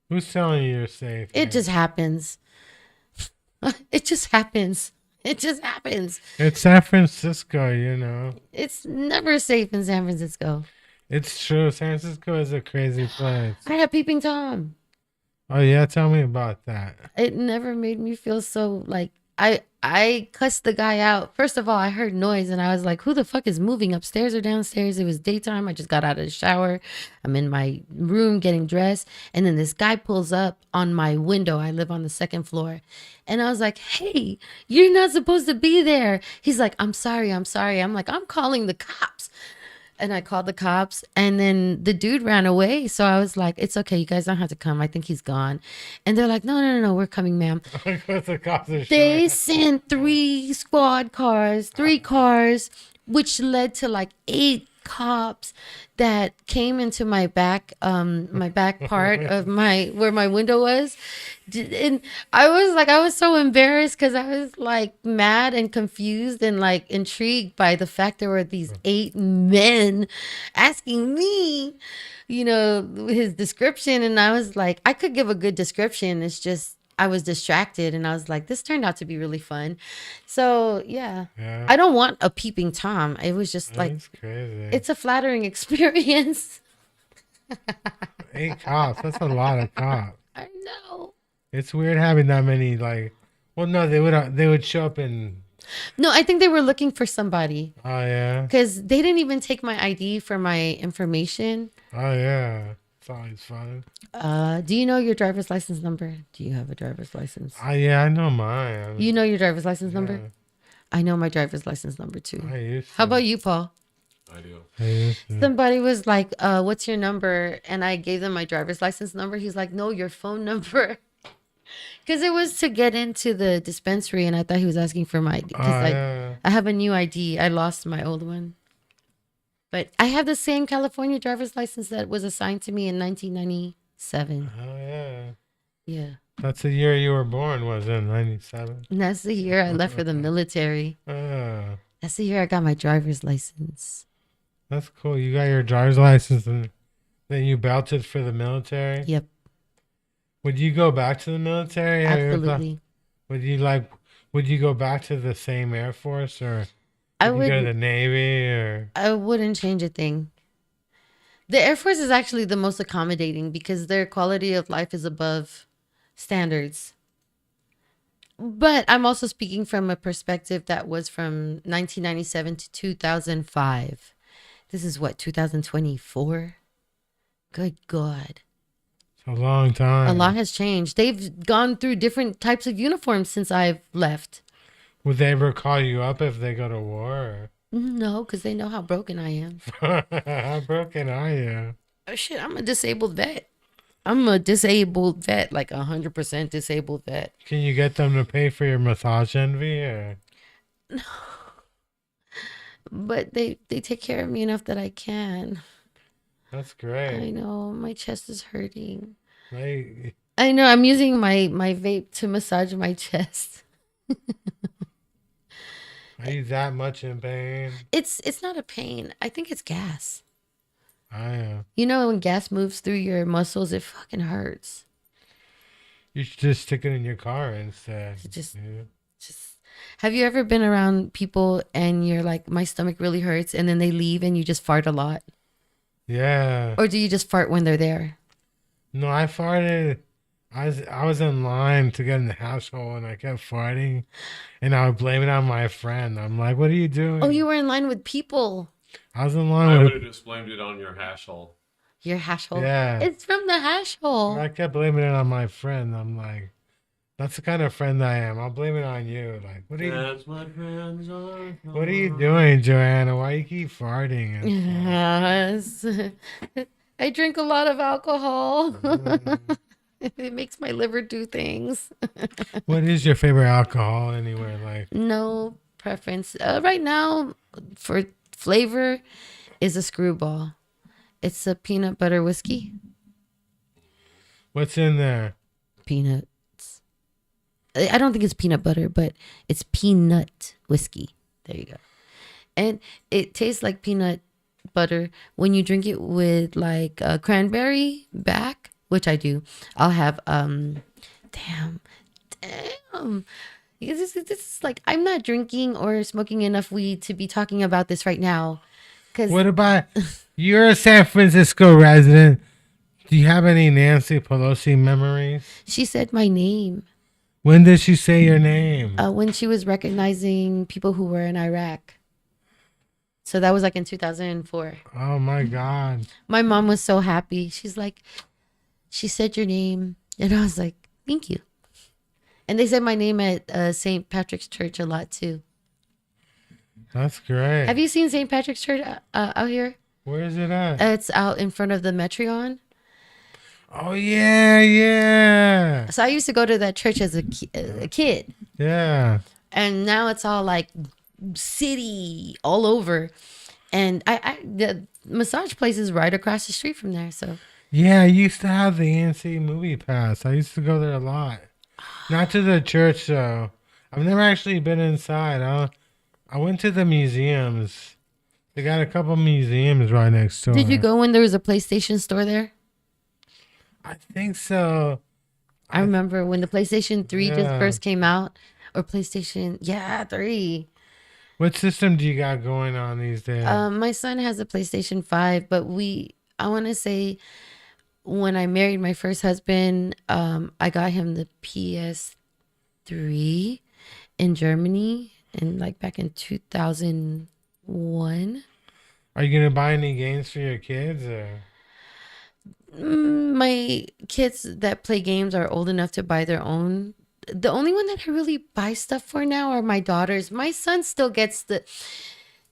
Who's telling you you're safe? It just happens. It just happens. It just happens. It's San Francisco. It's never safe in San Francisco. It's true. San Francisco is a crazy place. I had peeping Tom. Oh yeah, tell me about that. It never made me feel so like I cussed the guy out. First of all, I heard noise and I was like, who the fuck is moving upstairs or downstairs? It was daytime. I just got out of the shower. I'm in my room getting dressed. And then this guy pulls up on my window. I live on the second floor. And I was like, hey, you're not supposed to be there. He's like, I'm sorry. I'm sorry. I'm like, I'm calling the cops. And I called the cops and then the dude ran away. So I was like, it's okay. You guys don't have to come. I think he's gone. And they're like, no, we're coming, ma'am. The cops are They showing. sent 3 squad cars, 3 cars, which led to like 8 cops that came into my back part of where my window was. And I was so embarrassed because I was like mad and confused and like intrigued by the fact there were these 8 men asking me, his description. And I was like, I could give a good description. It's just, I was distracted and I was like, this turned out to be really fun. So yeah. I don't want a peeping Tom. It was just like, That's crazy. it's a flattering experience. 8 cops. That's a lot of cops. I know. It's weird having that many. No, they would show up in. No, I think they were looking for somebody Oh yeah. because they didn't even take my ID for my information. Oh yeah. It's always fun. Do you know your driver's license number? Do you have a driver's license? Yeah, I know mine. You know your driver's license number? Yeah. I know my driver's license number too. I used to. How about you, Paul? I do. I used to. Somebody was like, what's your number? And I gave them my driver's license number. He's like, no, your phone number. Because it was to get into the dispensary, and I thought he was asking for my ID. Oh, Because yeah. I have a new ID. I lost my old one. But I have the same California driver's license that was assigned to me in 1997. Oh, yeah. Yeah. That's the year you were born, was it? 97? And that's the year I left for the military. Oh, That's the year I got my driver's license. that's cool. You got your driver's license and then you belted for the military? Yep. Would you go back to the military? Have you ever thought- Absolutely. would you go back to the same Air Force or I would you go to would. the Navy or I wouldn't change a thing. The Air Force is actually the most accommodating because their quality of life is above standards. But I'm also speaking from a perspective that was from 1997 to 2005. This is what, 2024? Good God. it's a long time? A lot has changed. They've gone through different types of uniforms since I've left. Would they ever call you up if they go to war? No, because they know how broken I am. Or? How broken are you? Oh, shit, I'm a disabled vet. I'm a disabled vet, like 100% disabled vet. Can you get them to pay for your massage envy? Or? But they take care of me enough that I can. That's I great. know, my chest is hurting. Like, I know, I'm using my vape to massage my chest. are you that much in pain? It's not a pain. I think it's gas. I am. You know, when gas moves through your muscles, it fucking hurts. You should just stick it in your car instead. Just Yeah. have you ever been around people and you're like, my stomach really hurts, and then they leave and you just fart a lot? Yeah. Or do you just fart when they're there? No, I farted. I was in line to get in the household and I kept farting, and I would blame it on my friend. I'm like, "What are you doing?" Oh, you were in line with people. I was in I line would with. have just blamed it on your hash hole. Your hash hole. Yeah. It's from the hash hole. I kept blaming it on my friend. I'm like, "That's the kind of friend I am. I'll blame it on you." Like, That's what friends are. what are you doing, Joanna? Why you keep farting? And stuff? Yes. I drink a lot of alcohol. Mm. It makes my liver do things. What is your favorite alcohol anyway? Like, No preference. Right now, for flavor, is a Screwball. It's a peanut butter whiskey. what's in there? Peanuts. I don't think it's peanut butter, but it's peanut whiskey. There you go. And it tastes like peanut butter when you drink it with like a cranberry back, which I do. I'll have damn. Because this is like, I'm not drinking or smoking enough weed to be talking about this right now. Because What about you're a San Francisco resident? Do you have any Nancy Pelosi memories? she said my name When did she say your name? when she was recognizing people who were in Iraq. So that was like in 2004. Oh my God. My mom was so happy. She's like, she said your name. And I was like, thank you. And they said my name at St. Patrick's Church a lot too. That's great. Have you seen St. Patrick's Church out here? Where is it at? It's out in front of the Metreon. Oh yeah, yeah, So I used to go to that church as a kid. yeah. And now it's all like city all over. And the massage place is right across the street from there. So Yeah, I used to have the ANC movie pass. I used to go there a lot. Not to the church though. I've never actually been inside. I went to the museums. They got a couple museums right next door. did you go when there was a PlayStation store there? I think so. I remember when the PlayStation 3 just Yeah. first came out. Or PlayStation, 3. What system do you got going on these days? My son has a PlayStation 5, but I want to say when I married my first husband, I got him the PS3 in Germany and like back in 2001. Are you gonna buy any games for your kids? Or? My kids that play games are old enough to buy their own. The only one that I really buy stuff for now are my daughters. My son still gets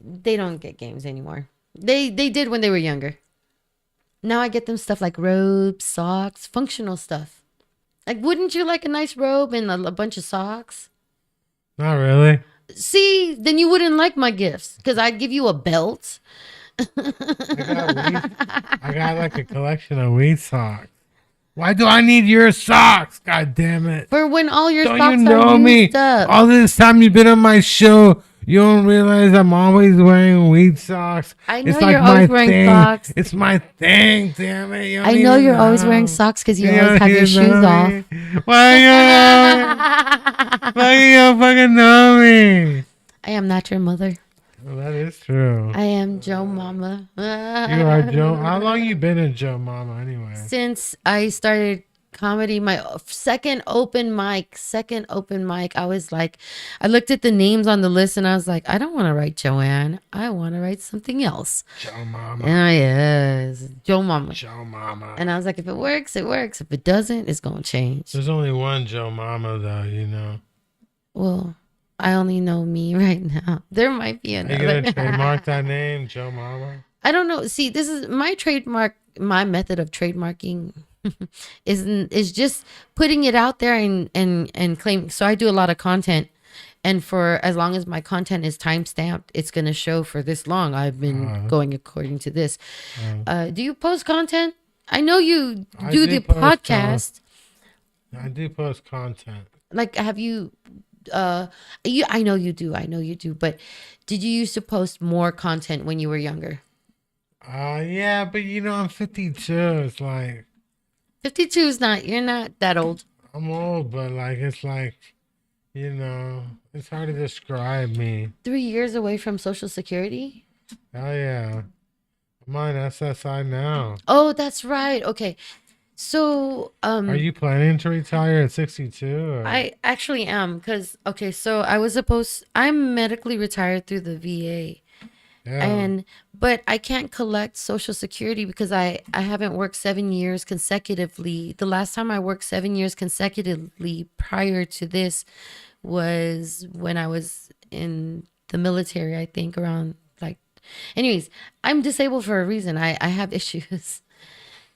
they don't get games anymore. They did when they were younger. Now I get them stuff like robes, socks, functional stuff. Like, wouldn't you like a nice robe and a bunch of socks? Not really. See, then you wouldn't like my gifts because I'd give you a belt. I got like a collection of weed socks. Why do I need your socks? God damn it. For when all your Don't socks you know are me? used up. All this time you've been on my show, you don't realize I'm always wearing weed socks. I know It's like you're my always wearing thing. socks. It's my thing, damn it. You don't I know even you're always know. wearing socks because you You always don't have your even shoes know off. me. Why you don't fucking know me? I am not your mother. Well, that is true. I am Joe Mama. You are Joe. How long you been in Joe Mama anyway? Since I started comedy, my second open mic, I was like, I looked at the names on the list and I was like, I don't want to write Joanne. I want to write something else. Joe Mama. And yes, Joe Mama. Joe Mama. And I was like, if it works, it works. If it doesn't, it's going to change. There's only one Joe Mama though, you know. Well, I only know me right now. There might be Are you another. gonna trademark that name, Joe Mama? I don't know. See, this is my trademark. My method of trademarking is just putting it out there and claiming. So I do a lot of content, and for as long as my content is time stamped, it's gonna show for this long. I've been going according to this. Do you post content? I know you I do do the post, podcast. I do post content. Like, have you? I know you do. But did you used to post more content when you were younger? Yeah, but you know I'm 52. It's like 52 is not. You're not that old. I'm old, but like it's like, you know, it's hard to describe me. 3 years away from Social Security. Oh yeah, I'm on SSI now. Oh, that's right. Okay. So, Are you planning to retire at 62? Or? I actually am so I'm medically retired through the VA. Yeah. But I can't collect Social Security because I haven't worked 7 years consecutively. The last time I worked 7 years consecutively prior to this was when I was in the military, I think around anyways, I'm disabled for a reason. I have issues.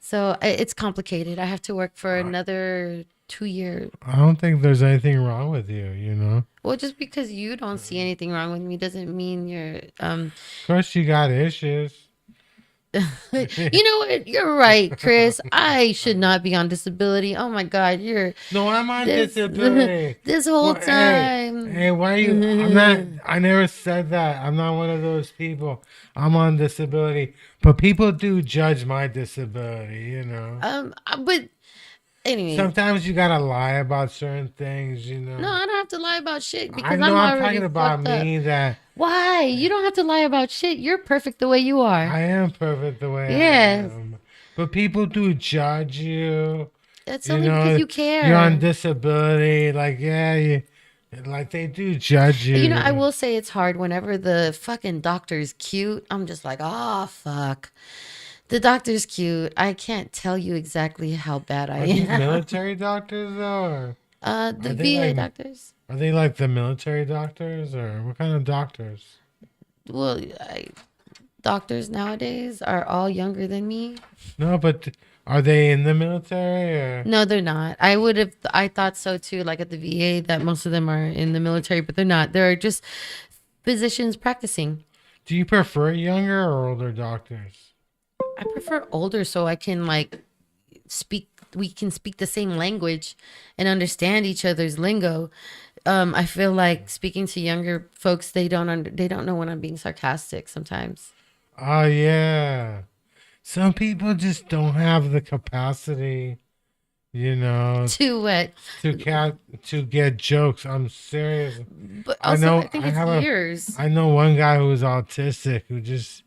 So it's complicated. I have to work for another 2 years. I don't think there's anything wrong with you, you know. Well, just because you don't see anything wrong with me doesn't mean you're. Of course, you got issues. You know what? You're right, Chris. I should not be on disability. Oh my God, No, I'm on disability. This whole time. Hey, why are you? I'm not. I never said that. I'm not one of those people. I'm on disability, but people do judge my disability. You know. But anyway. Sometimes you gotta lie about certain things. You know. No, I don't have to lie about shit because I know. I'm I'm already talking about fucked me. up. That Why? You don't have to lie about shit. You're perfect the way you are. I am perfect the way Yes. I am. But people do judge you. That's You only know, because you care. You're on disability. Like, yeah, like they do judge you. You know, I will say it's hard whenever the fucking doctor's cute. I'm just like, oh, fuck. The doctor's cute. I can't tell you exactly how bad I Are these am. military doctors though? Or The are they VA like- doctors. are they like the military doctors or what kind of doctors? Well, doctors nowadays are all younger than me. No, but are they in the military or? No, they're not. I thought so too, like at the VA, that most of them are in the military, but they're not. They're just physicians practicing. Do you prefer younger or older doctors? I prefer older so I can we can speak the same language and understand each other's lingo. I feel like speaking to younger folks, they don't know when I'm being sarcastic sometimes. Oh yeah. Some people just don't have the capacity, you know, To what? to get jokes. I'm serious. But I also, know- I think I it's have a- years. I know one guy who's autistic who just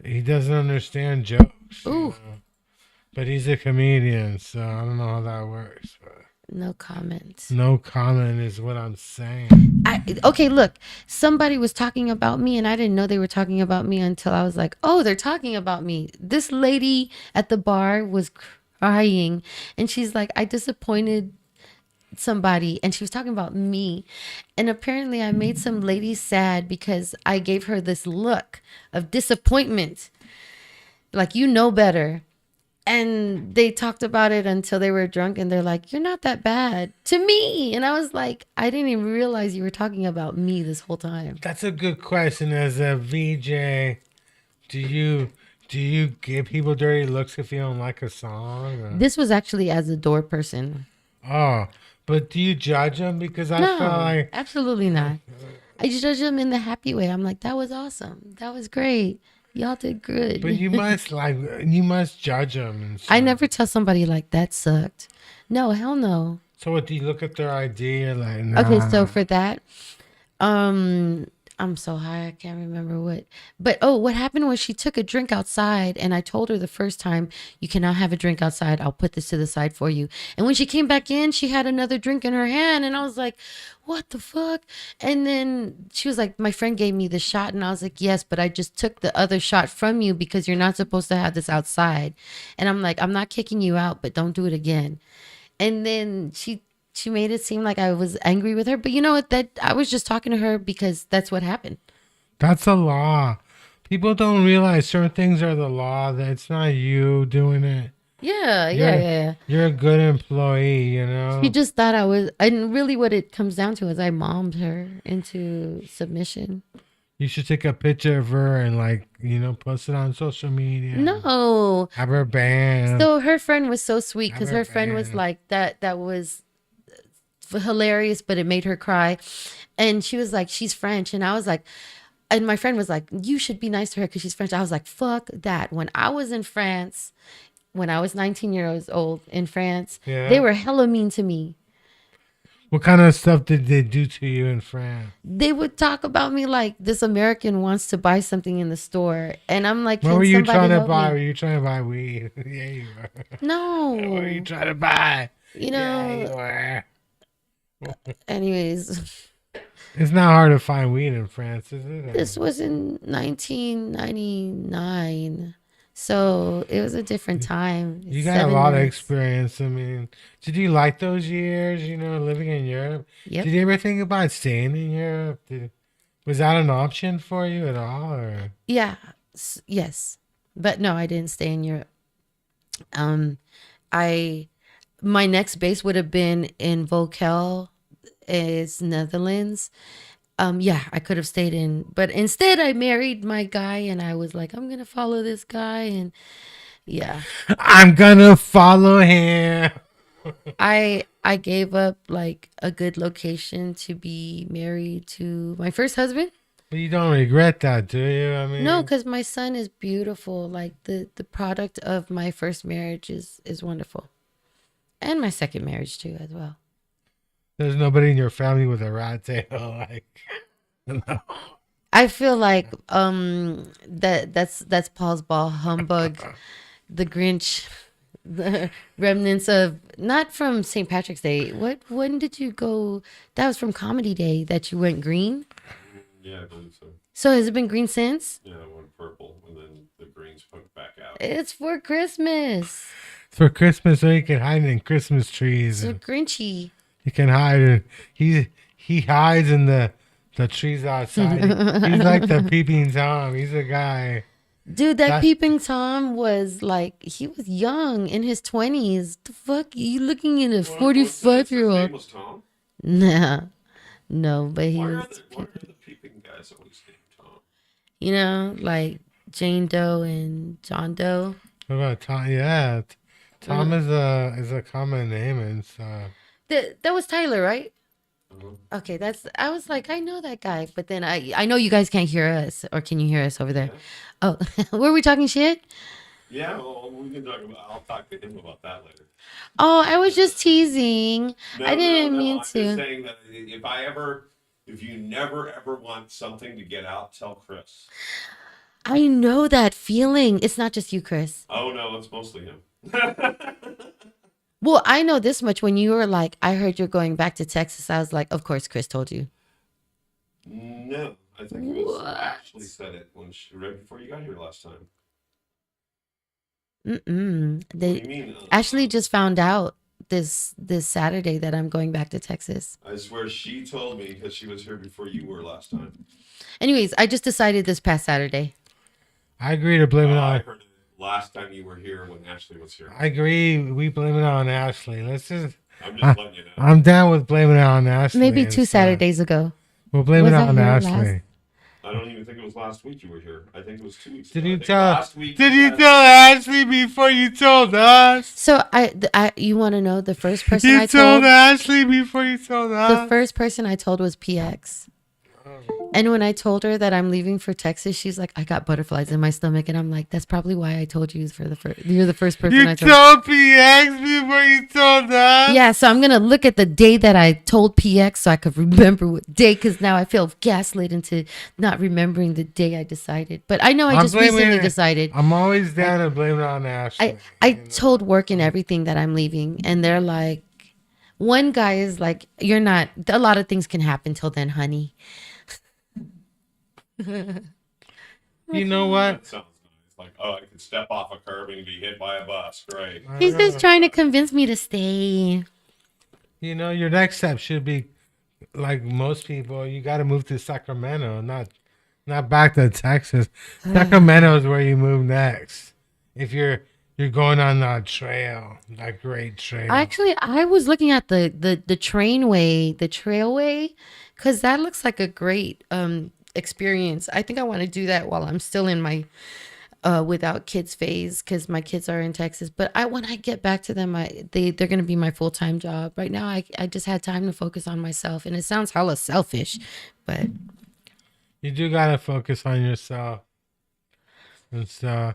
he doesn't understand jokes. you Ooh. know. But he's a comedian, so I don't know how that works. But No comment. no comment is what I'm saying. Okay, look, somebody was talking about me and I didn't know they were talking about me until I was like, oh, they're talking about me. This lady at the bar was crying and she's like, I disappointed somebody, and she was talking about me, and apparently I made some lady sad because I gave her this look of disappointment, like, you know better. And they talked about it until they were drunk, and they're like, "You're not that bad to me." And I was like, "I didn't even realize you were talking about me this whole time." That's a good question. As a VJ, do you give people dirty looks if you don't like a song? Or? This was actually as a door person. Oh, but do you judge them? Because I felt No, like absolutely not. I just judge them in the happy way. I'm like, "That was awesome. That was great. Y'all did good." but you must judge them. And I stuff. never tell somebody like that sucked. No, hell no. So what do you look at their ID? You're like, nah. Okay, so for that, I'm so high I can't remember what. But what happened was she took a drink outside, and I told her the first time, "You cannot have a drink outside. I'll put this to the side for you." And when she came back in, she had another drink in her hand, and I was like, "What the fuck?" And then she was like, "My friend gave me the shot," and I was like, "Yes, but I just took the other shot from you because you're not supposed to have this outside." And I'm like, "I'm not kicking you out, but don't do it again." And then she made it seem like I was angry with her, but you know what? That I was just talking to her because that's what happened. That's a law. People don't realize certain things are the law. That it's not you doing it. Yeah. You're a good employee, you know. She just thought I was, and really what it comes down to is I mommed her into submission. You should take a picture of her and post it on social media. No. Have her banned. So her friend was so sweet because Have her her friend was banned. like, that was hilarious, but it made her cry. And she was like, "She's French." And I was like, and my friend was like, "You should be nice to her because she's French." I was like, "Fuck that." When I was in France, when I was 19 years old in France, Yeah. they were hella mean to me. What kind of stuff did they do to you in France? They would talk about me like this American wants to buy something in the store. And I'm like, What "Can were you somebody trying to help buy? me?" Were you trying to buy weed? Yeah, you were. What were you No. trying to buy? You Yeah, you know, were. anyways, It's not hard to find weed in France, is it? this was in 1999. So it was a different time. You got a 7 lot of years. experience. I mean, did you like those years, living in Europe? Yep. Did you ever think about staying in Europe? Was that an option for you at all? Or? Yeah. Yes. But no, I didn't stay in Europe. I my next base would have been in Vokel, is Netherlands. Yeah, I could have stayed in, but instead I married my guy, and I was like, "I'm gonna follow this guy," and yeah, I'm gonna follow him. I gave up like a good location to be married to my first husband. But you don't regret that, do you? I mean, No, because my son is beautiful. Like the product of my first marriage is wonderful, and my second marriage too as well. there's nobody in your family with a rat tail. Like, no. I feel like that's Paul's ball humbug, the Grinch, the remnants of not from St. Patrick's Day. When did you go? That was from Comedy Day that you went green. Yeah, I believe so. So has it been green since? Yeah, I went purple, and then the greens put back out. It's for Christmas. It's for Christmas, so you can hide in Christmas trees. So And Grinchy. you can hide. He hides in the trees outside. He's like the peeping Tom. He's a guy. Dude, that peeping Tom was like, he was young in his 20s. The fuck? You looking at a 45-year-old? His name was Tom. Nah. No, but he Why are was, the peeping guys always named Tom? like Jane Doe and John Doe. What about Tom? Yeah, Tom is a common name and stuff. That was Tyler, right? Okay, I was like, I know that guy, but then I know you guys can't hear us, or can you hear us over there? Oh, were we talking shit? Yeah, well, we can talk about. I'll talk to him about that later. Oh, I was just teasing. No, I didn't mean I'm just to. saying that if you never ever want something to get out, tell Chris. I know that feeling. It's not just you, Chris. Oh no, it's mostly him. Well, I know this much. When you were like, "I heard you're going back to Texas," I was like, "Of course, Chris told you." No, I think it was actually said it right before you got here last time. Mm-mm. What do you mean? Ashley just found out this Saturday that I'm going back to Texas. I swear she told me because she was here before you were last time. Anyways, I just decided this past Saturday. I agree to blame it I on. heard it last time you were here when Ashley was here. I agree. We blame it on Ashley. Let's just. I'm just letting you know. I'm down with blaming it on Ashley. Maybe 2 instead. Saturdays ago. We'll blame Was it I on here Ashley. I don't even think it was last week you were here. I think it was 2 weeks Did ago. you I think tell? last week? Did you tell Ashley before you told us? So you want to know the first person You I told told? Ashley before you told The us. first person I told was PX. And when I told her that I'm leaving for Texas, she's like, I got butterflies in my stomach. And I'm like, that's probably why I told you for the first. You're the first person You I told. told PX before you told us. Yeah, so I'm going to look at the day that I told PX so I could remember what day, because now I feel gaslit into not remembering the day I decided. But I know I I'm just blaming recently it. decided. I'm always down to blame it on Ashley. I told work and everything that I'm leaving, and they're like, one guy is like, you're not, a lot of things can happen till then, honey. You know what? That sounds nice. Like, oh, I could step off a curb and be hit by a bus. Great. He's just trying to convince me to stay. You know, your next step should be, like most people, you got to move to Sacramento, not back to Texas. Sacramento is where you move next. If you're going on that trail, that great trail. Actually, I was looking at the trainway, the trailway, because that looks like a great experience. I think I want to do that while I'm still in my without kids phase, because my kids are in Texas. But when I get back to them, they're going to be my full-time job. Right now, I just had time to focus on myself, and it sounds hella selfish, but You do got to focus on yourself. And so,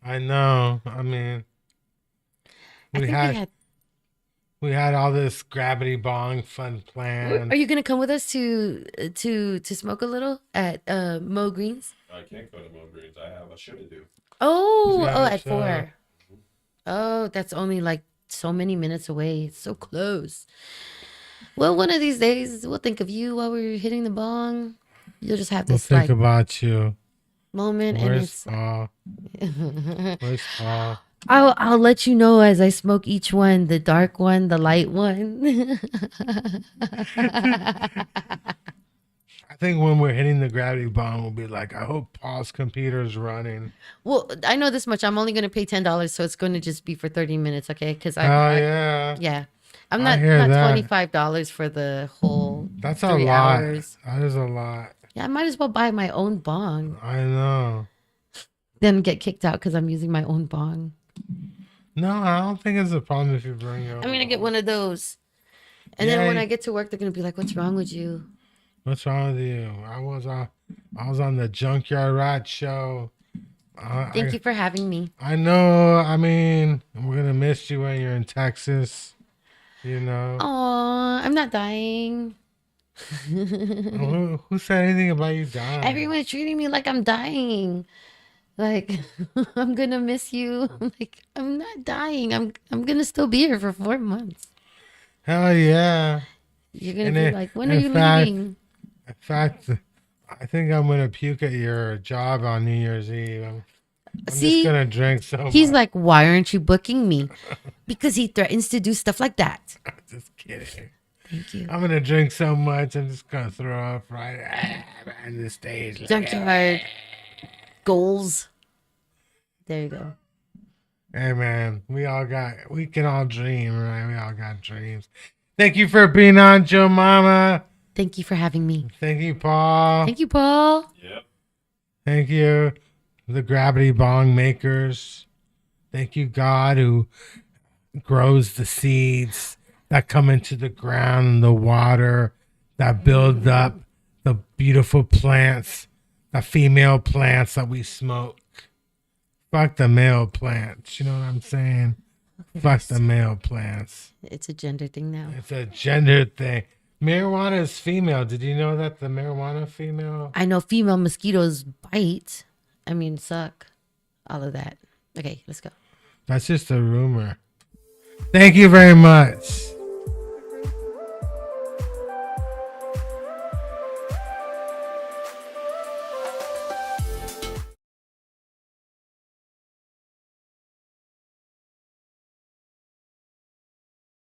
I know. I mean, I think we had all this gravity bong fun plan. Are you gonna come with us to smoke a little at Mo Green's? I can't go to Mo Greens. I have a show to do. At 4. Oh, that's only like so many minutes away. It's so close. Well, one of these days we'll think of you while we're hitting the bong. You'll just have We'll this think about you. moment, and Where's it's. Paul? Where's Paul? I'll let you know as I smoke each one, the dark one, the light one. I think when we're hitting the gravity bomb, we'll be like, I hope Paul's computer's running. Well, I know this much. I'm only going to pay $10, so it's going to just be for 30 minutes, okay? Because Yeah. I'm I not hear that. $25 for the whole That's a 3 lot. hours. That is a lot. Yeah, I might as well buy my own bong, I know. then get kicked out because I'm using my own bong. No, I don't think it's a problem if you bring your I'm going to get one of those. And then Yeah, when I get to work, they're going to be like, what's wrong with you? What's wrong with you? I was on the Junkyard Rat show. Thank you for having me. I know. I mean, we're gonna miss you when you're in Texas. You know. Aw, I'm not dying. Who said anything about you dying? Everyone's treating me like I'm dying. Like, I'm going to miss you. I'm like, I'm not dying. I'm going to still be here for 4 months. Hell yeah. You're going And to be in- like, when are in you fact- leaving? In fact, I think I'm gonna puke at your job on New Year's Eve. I'm See, just gonna drink so he's much. like, why aren't you booking me? Because he threatens to do stuff like that. Just kidding. Thank you. I'm gonna drink so much, I'm just gonna throw up right on the stage. Junkyard goals. There you go. Hey man, we can all dream, right? We all got dreams. Thank you for being on, Joe Mama. Thank you for having me. Thank you, Paul. Thank you, Paul. Yep. Thank you, the gravity bong makers. Thank you, God, who grows the seeds that come into the ground and the water that build up the beautiful plants, the female plants that we smoke. Fuck the male plants. You know what I'm saying? Fuck the male plants. It's a gender thing now. It's a gender thing. Marijuana is female. Did you know that the marijuana female? I know female mosquitoes bite. I mean, suck. All of that. Okay, let's go. That's just a rumor. Thank you very much.